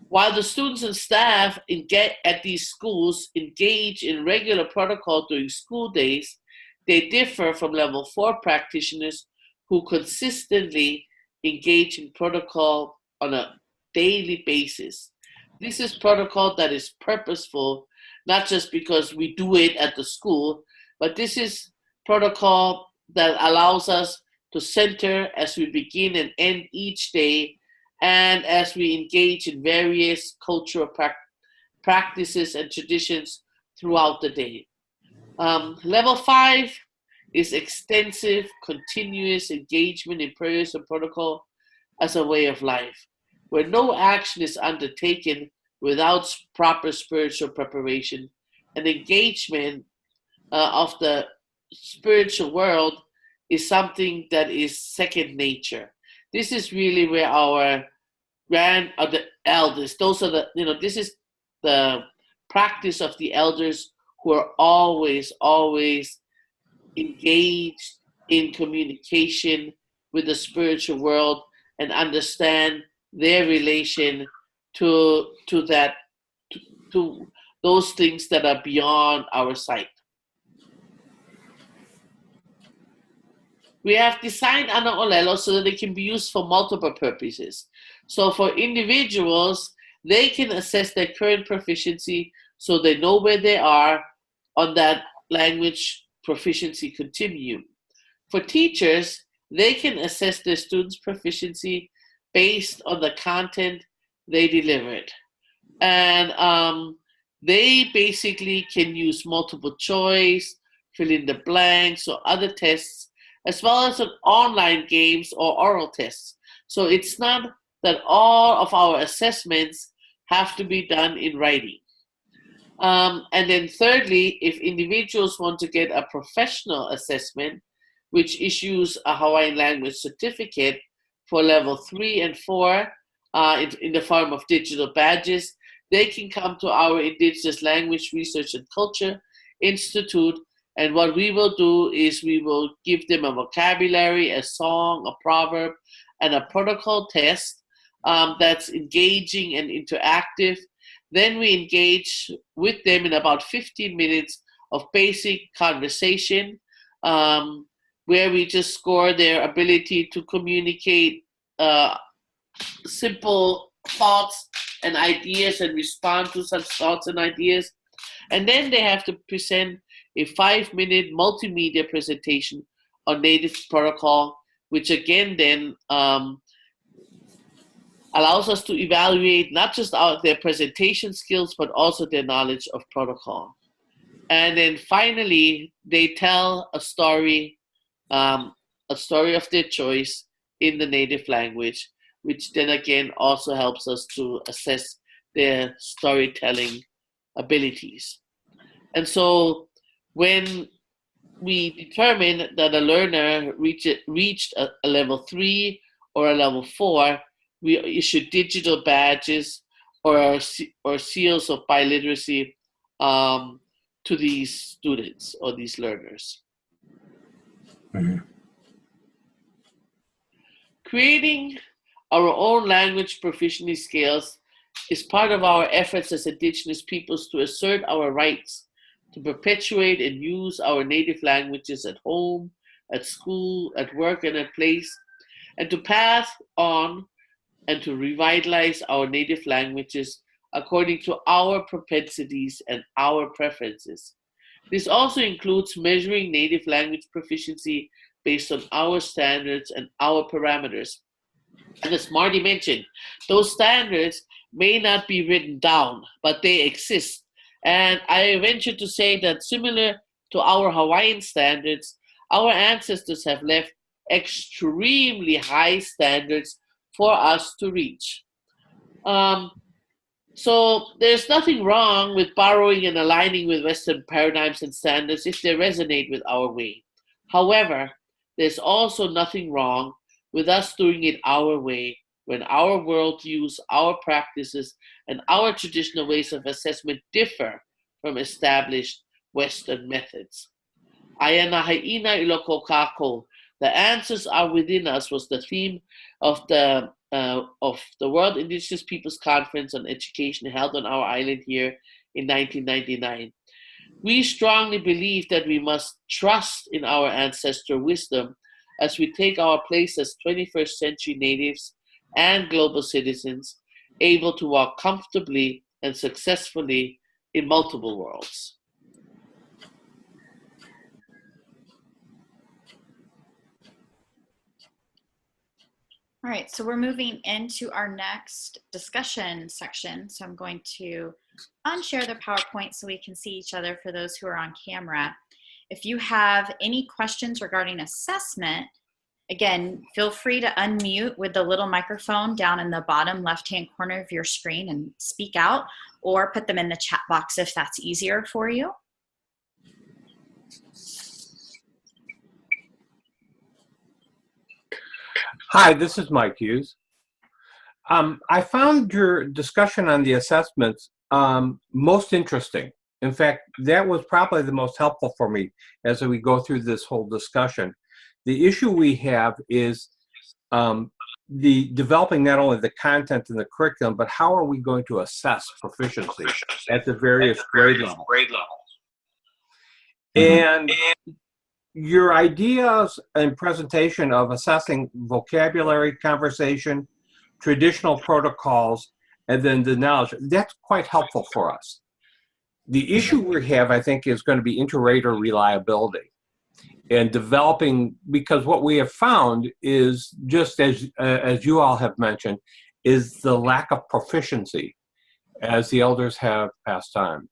Speaker 5: While the students and staff at these schools engage in regular protocol during school days, they differ from level 4 practitioners who consistently engage in protocol on a daily basis. This is protocol that is purposeful, not just because we do it at the school, but this is protocol that allows us to center as we begin and end each day, and as we engage in various cultural practices and traditions throughout the day. Level 5 is extensive, continuous engagement in prayers and protocol as a way of life, where no action is undertaken without proper spiritual preparation and engagement of the spiritual world is something that is second nature. This is really where our the elders, those are this is the practice of the elders who are always engaged in communication with the spiritual world and understand their relation to those things that are beyond our sight. We have designed Ana Olelo so that they can be used for multiple purposes. So for individuals, they can assess their current proficiency so they know where they are on that language proficiency continuum. For teachers, they can assess their students' proficiency based on the content they delivered. And they basically can use multiple choice, fill in the blanks, or other tests, as well as an online games or oral tests. So it's not that all of our assessments have to be done in writing. And then thirdly, if individuals want to get a professional assessment, which issues a Hawaiian language certificate for level 3 and 4 in the form of digital badges, they can come to our Indigenous Language Research and Culture Institute. And what we will do is we will give them a vocabulary, a song, a proverb, and a protocol test that's engaging and interactive. Then we engage with them in about 15 minutes of basic conversation, where we just score their ability to communicate simple thoughts and ideas and respond to such thoughts and ideas. And then they have to present a 5-minute multimedia presentation on native protocol, which again then allows us to evaluate not just their presentation skills, but also their knowledge of protocol. And then finally, they tell a story of their choice in the native language, which then again also helps us to assess their storytelling abilities. And so when we determine that a learner reached a level 3 or a level 4, we issue digital badges or seals of biliteracy to these students or these learners.
Speaker 4: Mm-hmm.
Speaker 5: Creating our own language proficiency scales is part of our efforts as Indigenous peoples to assert our rights to perpetuate and use our native languages at home, at school, at work, and at place, and to pass on and to revitalize our native languages according to our propensities and our preferences. This also includes measuring native language proficiency based on our standards and our parameters. And as Marty mentioned, those standards may not be written down, but they exist. And I venture to say that similar to our Hawaiian standards, our ancestors have left extremely high standards for us to reach. So there's nothing wrong with borrowing and aligning with Western paradigms and standards if they resonate with our way. However, there's also nothing wrong with us doing it our way when our worldviews, our practices, and our traditional ways of assessment differ from established Western methods. Ayana haina iloko kako. The answers are within us was the theme of the World Indigenous Peoples Conference on Education held on our island here in 1999. We strongly believe that we must trust in our ancestral wisdom as we take our place as 21st century natives and global citizens, able to walk comfortably and successfully in multiple worlds.
Speaker 2: All right, so we're moving into our next discussion section. So I'm going to unshare the PowerPoint so we can see each other for those who are on camera. If you have any questions regarding assessment, again, feel free to unmute with the little microphone down in the bottom left-hand corner of your screen and speak out, or put them in the chat box if that's easier for you.
Speaker 6: Hi, this is Mike Hughes. I found your discussion on the assessments most interesting. In fact, that was probably the most helpful for me as we go through this whole discussion. The issue we have is the developing not only the content in the curriculum, but how are we going to assess proficiency at the various grade levels? And your ideas and presentation of assessing vocabulary, conversation, traditional protocols, and then the knowledge, that's quite helpful for us. The issue we have, I think, is going to be inter-rater reliability and developing, because what we have found is, just as you all have mentioned, is the lack of proficiency as the elders have passed on.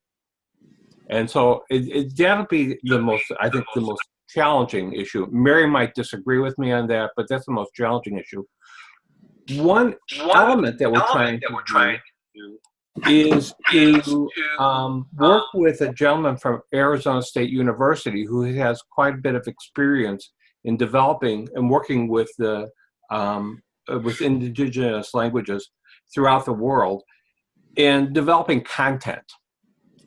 Speaker 6: And so that'll be the most, I think, the most challenging issue. Mary might disagree with me on that, but that's the most challenging issue. One element that we're trying to do is to work with a gentleman from Arizona State University who has quite a bit of experience in developing and working with the with indigenous languages throughout the world and developing content.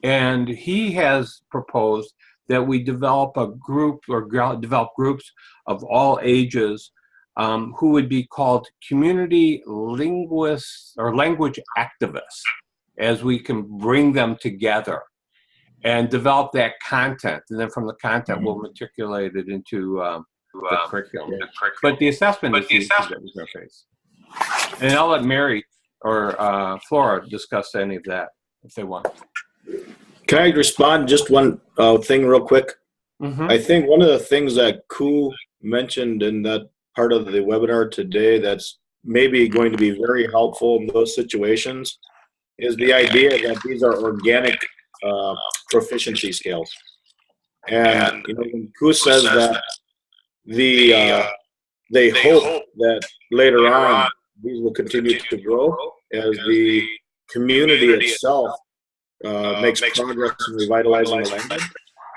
Speaker 6: And he has proposed that we develop a group or develop groups of all ages who would be called community linguists or language activists, as we can bring them together and develop that content. And then from the content, we'll matriculate it into the curriculum. But the assessment is the issue that we're going to face. And I'll let Mary or Flora discuss any of that if they want.
Speaker 4: Can I respond just one thing real quick? I think one of the things that Koo mentioned in that part of the webinar today that's maybe going to be very helpful in those situations is the idea that these are organic proficiency scales. And you know, when Koo says that they hope that later on these will continue to grow as the community itself makes progress in revitalizing the language.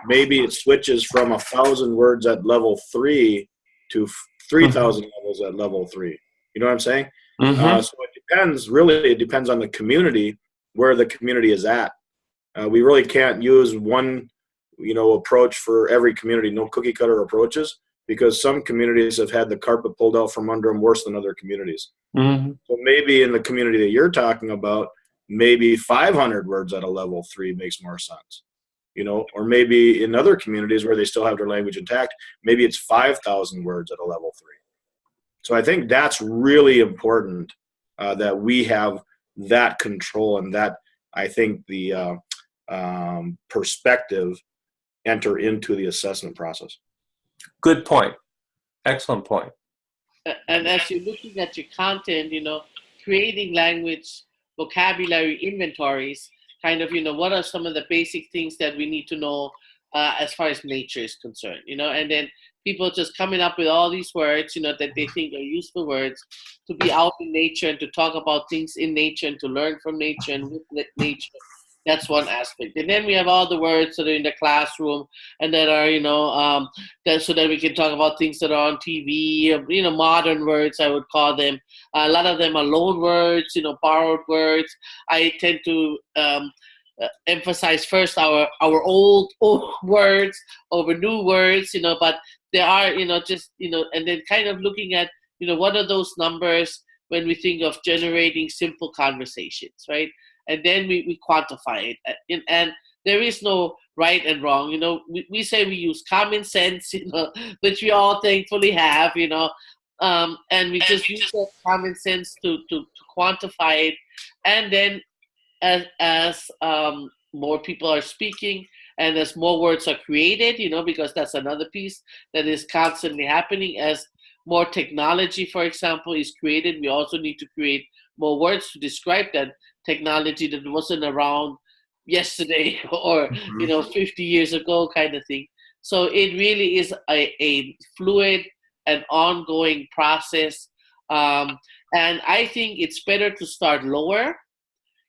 Speaker 4: Maybe it switches from 1,000 words at level 3 to 3,000 levels at level 3. You know what I'm saying? So it depends, really, it depends on the community, where the community is at. We really can't use one, approach for every community, no cookie cutter approaches, because some communities have had the carpet pulled out from under them worse than other communities. So maybe in the community that you're talking about, maybe 500 words at a level 3 makes more sense, or maybe in other communities where they still have their language intact, maybe it's 5,000 words at a level 3. So I think that's really important, that we have that control and that, I think, the perspective enter into the assessment process.
Speaker 6: Good point. Excellent point.
Speaker 5: And as you're looking at your content, creating language vocabulary inventories, kind of, what are some of the basic things that we need to know as far as nature is concerned, and then people just coming up with all these words, that they think are useful words to be out in nature and to talk about things in nature and to learn from nature and with nature. That's one aspect. And then we have all the words that are in the classroom and that are, so that we can talk about things that are on TV, modern words, I would call them. A lot of them are loan words, borrowed words. I tend to emphasize first our old words over new words, but there are, and then kind of looking at, what are those numbers when we think of generating simple conversations, right? And then we quantify it. And there is no right and wrong. We say we use common sense, which we all thankfully have, and we just use that common sense to quantify it. And then as more people are speaking and as more words are created, because that's another piece that is constantly happening. As more technology, for example, is created, we also need to create more words to describe that technology that wasn't around yesterday or 50 years ago kind of thing. So it really is a fluid and ongoing process, and I think it's better to start lower,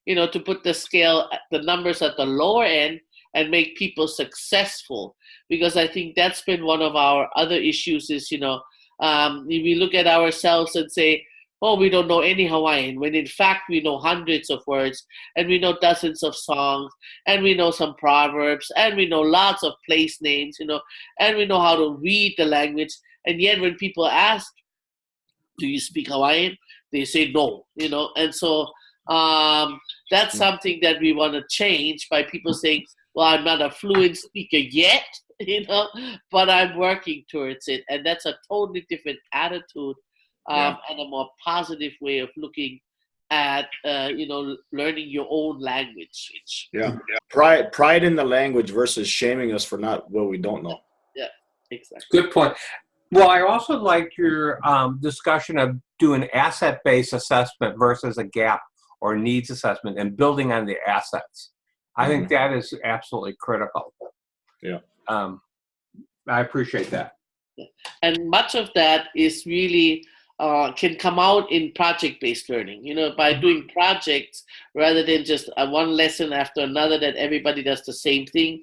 Speaker 5: to put the numbers at the lower end and make people successful, because I think that's been one of our other issues is, we look at ourselves and say, oh, we don't know any Hawaiian, when in fact we know hundreds of words, and we know dozens of songs, and we know some proverbs, and we know lots of place names, and we know how to read the language. And yet when people ask, do you speak Hawaiian? They say no, and so that's something that we want to change by people saying, well, I'm not a fluent speaker yet, but I'm working towards it. And that's a totally different attitude and a more positive way of looking at, learning your own language.
Speaker 4: Yeah. Pride in the language versus shaming us for not what we don't know.
Speaker 5: Yeah, exactly.
Speaker 6: Good point. Well, I also like your discussion of doing asset-based assessment versus a gap or needs assessment and building on the assets. I think that is absolutely critical.
Speaker 4: Yeah.
Speaker 6: I appreciate that.
Speaker 5: Yeah. And much of that is really can come out in project-based learning, by doing projects rather than just one lesson after another that everybody does the same thing.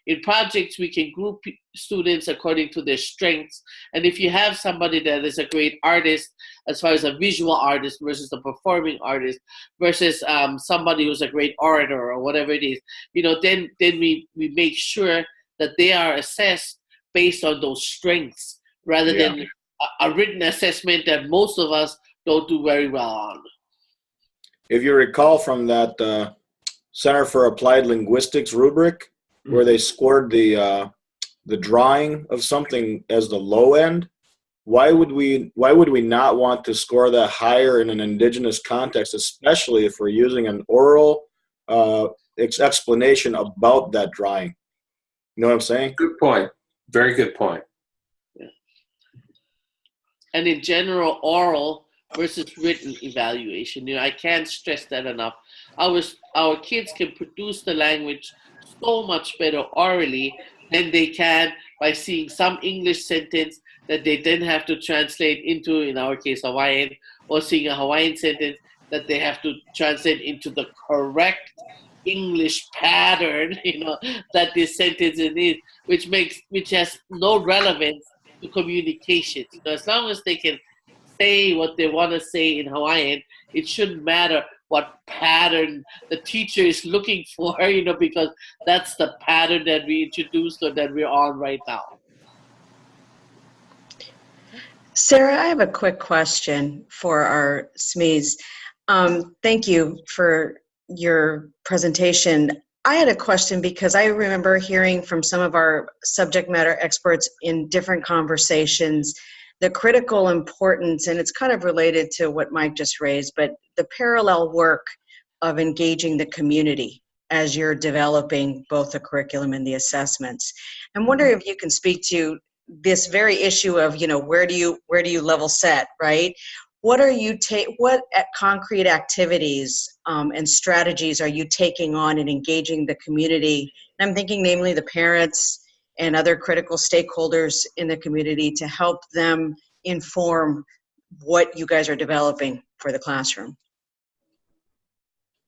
Speaker 5: In projects, we can group students according to their strengths. And if you have somebody that is a great artist, as far as a visual artist versus a performing artist versus somebody who's a great orator or whatever it is, then we make sure that they are assessed based on those strengths rather than a written assessment that most of us don't do very well on.
Speaker 4: If you recall from that Center for Applied Linguistics rubric, where they scored the drawing of something as the low end, why would we not want to score that higher in an Indigenous context, especially if we're using an oral explanation about that drawing? You know what I'm saying?
Speaker 6: Good point. Very good point.
Speaker 5: And in general, oral versus written evaluation. I can't stress that enough. Our kids can produce the language so much better orally than they can by seeing some English sentence that they then have to translate into, in our case, Hawaiian, or seeing a Hawaiian sentence that they have to translate into the correct English pattern, that this sentence is, which has no relevance to communication. As long as they can say what they want to say in Hawaiian, it shouldn't matter what pattern the teacher is looking for, because that's the pattern that we introduced or that we're on right now.
Speaker 1: Sarah, I have a quick question for our SMEs. Thank you for your presentation. I had a question because I remember hearing from some of our subject matter experts in different conversations the critical importance, and it's kind of related to what Mike just raised, but the parallel work of engaging the community as you're developing both the curriculum and the assessments. I'm wondering if you can speak to this very issue of, where do you level set, right? What concrete activities and strategies are you taking on in engaging the community? I'm thinking namely the parents and other critical stakeholders in the community to help them inform what you guys are developing for the classroom.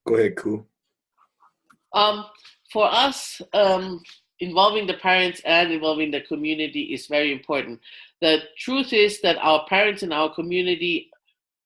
Speaker 4: Go ahead, Ku.
Speaker 5: For us, involving the parents and involving the community is very important. The truth is that our parents in our community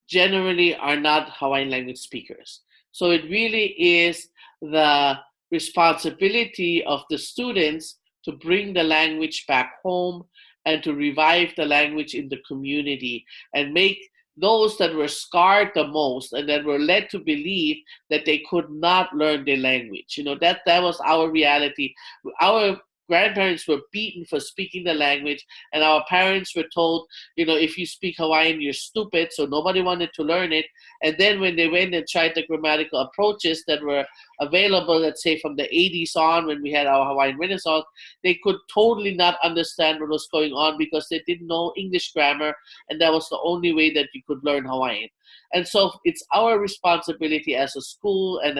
Speaker 5: generally are not Hawaiian language speakers. So it really is the responsibility of the students to bring the language back home and to revive the language in the community and make those that were scarred the most and that were led to believe that they could not learn their language. That was our reality. Our grandparents were beaten for speaking the language, and our parents were told, if you speak Hawaiian, you're stupid, so nobody wanted to learn it. And then when they went and tried the grammatical approaches that were available, let's say from the 80s on, when we had our Hawaiian Renaissance, they could totally not understand what was going on because they didn't know English grammar, and that was the only way that you could learn Hawaiian. And so it's our responsibility as a school and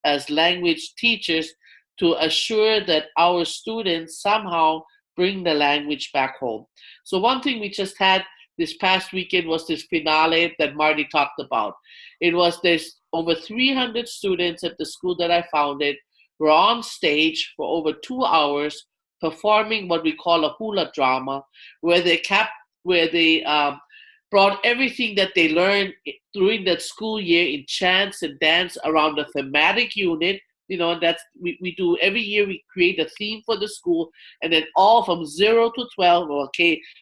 Speaker 5: as language teachers to assure that our students somehow bring the language back home. So one thing we just had this past weekend was this finale that Marty talked about. There's over 300 students at the school that I founded were on stage for over 2 hours performing what we call a hula drama, where they brought everything that they learned during that school year in chants and dance around a thematic unit. That's we do every year. We create a theme for the school, and then all from 0 to 12, or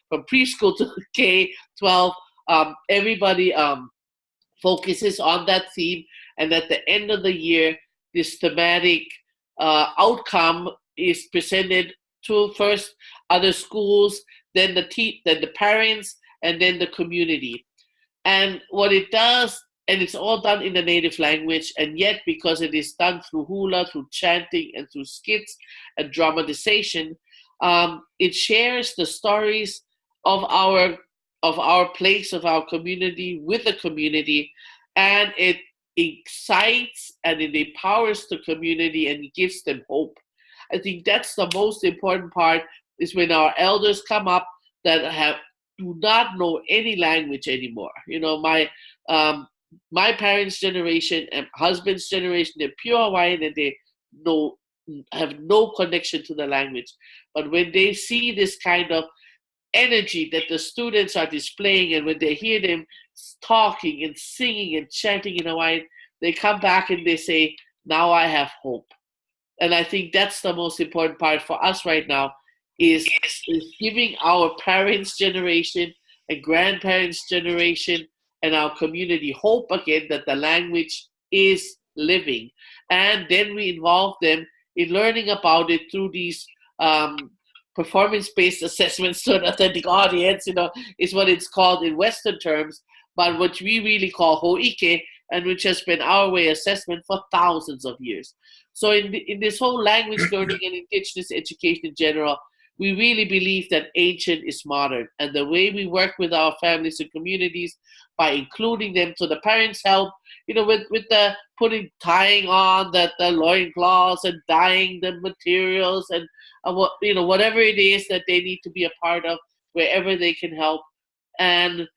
Speaker 5: from preschool to K-12, everybody focuses on that theme. And at the end of the year, this thematic outcome is presented to first other schools, then the parents, and then the community. And what it does, and it's all done in the native language, and yet because it is done through hula, through chanting, and through skits and dramatization, it shares the stories of our place, of our community with the community, and it excites and it empowers the community and it gives them hope. I think that's the most important part, is when our elders come up that do not know any language anymore. You know, my parents' generation and husband's generation, they're pure Hawaiian and they have no connection to the language. But when they see this kind of energy that the students are displaying, and when they hear them talking and singing and chanting in Hawaiian, they come back and they say, now I have hope. And I think that's the most important part for us right now, is giving our parents' generation and grandparents' generation and our community hope again that the language is living. And then we involve them in learning about it through these performance-based assessments to an authentic audience, is what it's called in Western terms, but what we really call ho'ike, and which has been our way assessment for thousands of years. So in this whole language learning and Indigenous education in general, we really believe that ancient is modern. And the way we work with our families and communities, by including them, so the parents help, with the tying on the loincloths and dyeing the materials and whatever it is that they need to be a part of, wherever they can help. And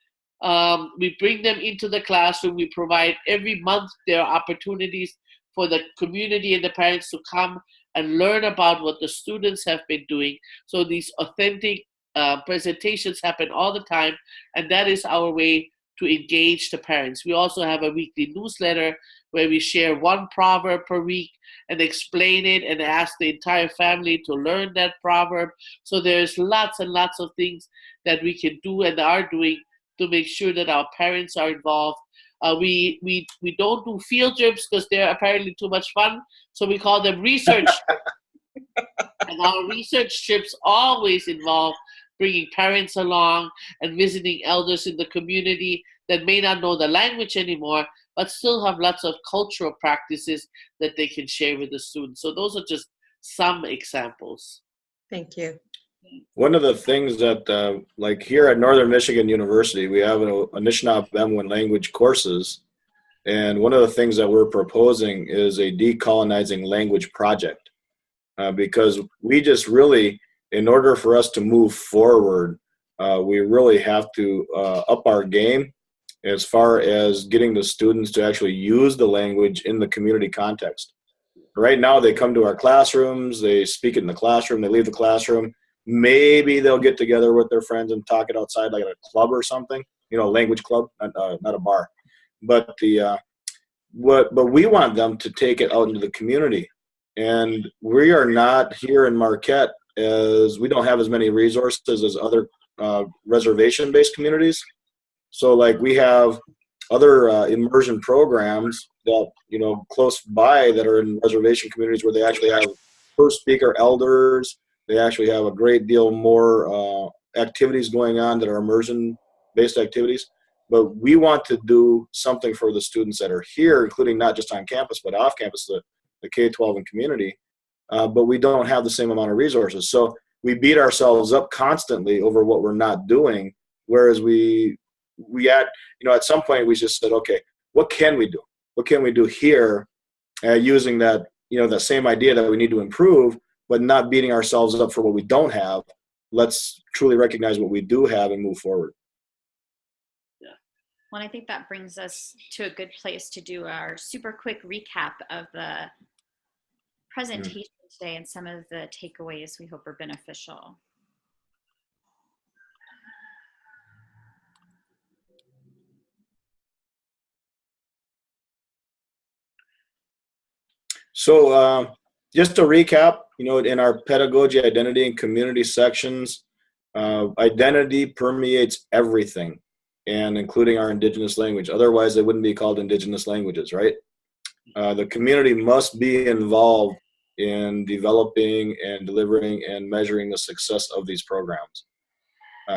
Speaker 5: we bring them into the classroom. We provide every month there are opportunities for the community and the parents to come and learn about what the students have been doing. So these authentic presentations happen all the time, and that is our way to engage the parents. We also have a weekly newsletter where we share one proverb per week and explain it and ask the entire family to learn that proverb. So there's lots and lots of things that we can do and are doing to make sure that our parents are involved. We don't do field trips because they're apparently too much fun, so we call them research. And our research trips always involve bringing parents along and visiting elders in the community that may not know the language anymore, but still have lots of cultural practices that they can share with the students. So those are just some examples.
Speaker 7: Thank you.
Speaker 4: One of the things that, like here at Northern Michigan University, we have an Anishinaabe language courses. And one of the things that we're proposing is a decolonizing language project. Because we just really, in order for us to move forward, we really have to up our game as far as getting the students to actually use the language in the community context. Right now, they come to our classrooms, they speak it in the classroom, they leave the classroom. Maybe they'll get together with their friends and talk it outside, like at a club or something, a language club, not a bar. But but we want them to take it out into the community. And we are not here in Marquette, as we don't have as many resources as other reservation-based communities. So like we have other immersion programs that, close by that are in reservation communities where they actually have first speaker elders. They actually have a great deal more activities going on that are immersion-based activities. But we want to do something for the students that are here, including not just on campus, but off campus, the K-12 and community. But we don't have the same amount of resources. So we beat ourselves up constantly over what we're not doing, whereas at some point we just said, okay, what can we do? What can we do here using that, that same idea that we need to improve, but not beating ourselves up for what we don't have. Let's truly recognize what we do have and move forward.
Speaker 2: Yeah. Well, I think that brings us to a good place to do our super quick recap of the presentation today and some of the takeaways we hope are beneficial.
Speaker 4: So just to recap, in our pedagogy, identity, and community sections, identity permeates everything, and including our Indigenous language. Otherwise, they wouldn't be called Indigenous languages, right? The community must be involved in developing and delivering and measuring the success of these programs.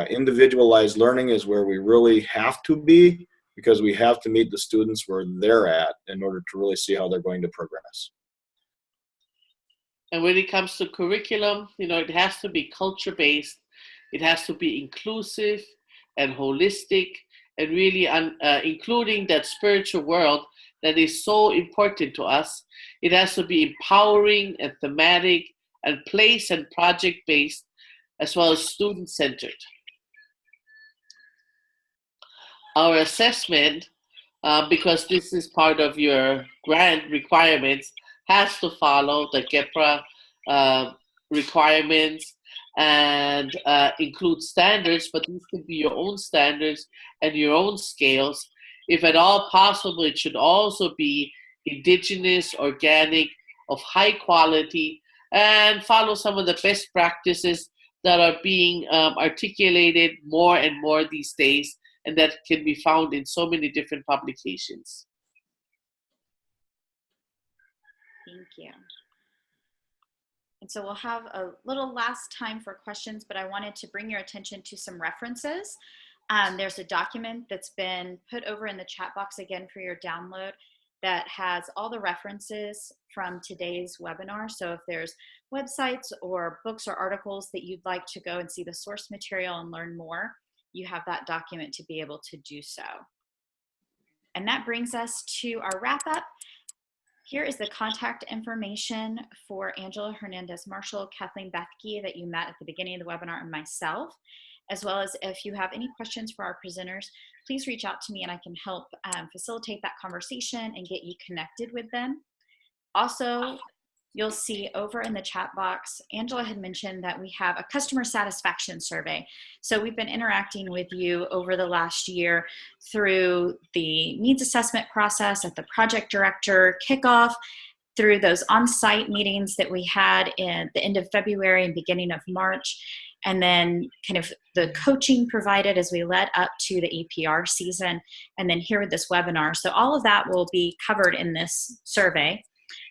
Speaker 4: Individualized learning is where we really have to be, because we have to meet the students where they're at in order to really see how they're going to progress.
Speaker 5: And when it comes to curriculum, it has to be culture-based, it has to be inclusive and holistic, and really including that spiritual world that is so important to us. It has to be empowering and thematic and place and project-based, as well as student-centered. Our assessment, because this is part of your grant requirements, has to follow the GEPRA requirements and include standards, but these could be your own standards and your own scales. If at all possible, it should also be indigenous, organic, of high quality, and follow some of the best practices that are being articulated more and more these days, and that can be found in so many different publications.
Speaker 2: Thank you. And so we'll have a little last time for questions, but I wanted to bring your attention to some references. There's a document that's been put over in the chat box again for your download that has all the references from today's webinar. So if there's websites or books or articles that you'd like to go and see the source material and learn more, you have that document to be able to do so. And that brings us to our wrap up. Here is the contact information for Angela Hernandez-Marshall, Kathleen Bethke that you met at the beginning of the webinar, and myself, as well as if you have any questions for our presenters, please reach out to me and I can help facilitate that conversation and get you connected with them. Also, you'll see over in the chat box, Angela had mentioned that we have a customer satisfaction survey. So we've been interacting with you over the last year through the needs assessment process at the project director kickoff, through those on-site meetings that we had in the end of February and beginning of March, and then kind of the coaching provided as we led up to the APR season, and then here with this webinar. So all of that will be covered in this survey.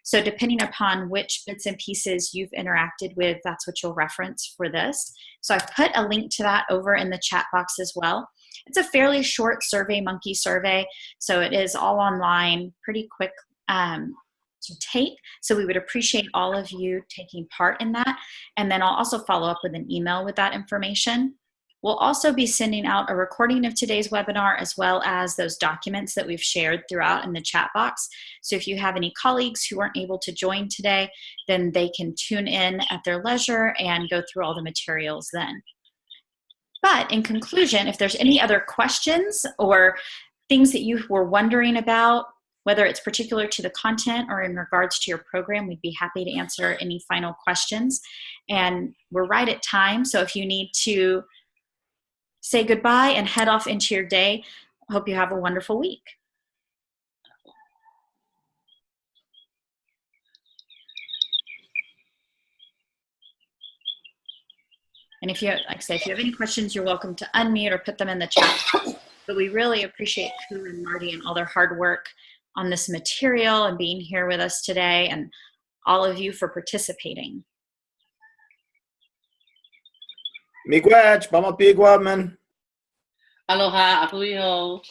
Speaker 2: So depending upon which bits and pieces you've interacted with, that's what you'll reference for this. So I've put a link to that over in the chat box as well. It's a fairly short SurveyMonkey survey, so it is all online, pretty quick to take. So we would appreciate all of you taking part in that. And then I'll also follow up with an email with that information. We'll also be sending out a recording of today's webinar, as well as those documents that we've shared throughout in the chat box. So if you have any colleagues who weren't able to join today, then they can tune in at their leisure and go through all the materials then. But in conclusion, if there's any other questions or things that you were wondering about, whether it's particular to the content or in regards to your program, we'd be happy to answer any final questions. And we're right at time, so if you need to say goodbye and head off into your day, I hope you have a wonderful week. And if you, like I said, if you have any questions, you're welcome to unmute or put them in the chat. But we really appreciate Koo and Marty and all their hard work on this material and being here with us today, and all of you for participating.
Speaker 4: Miigwech, pamapigwa man.
Speaker 5: Aloha, ahuiho.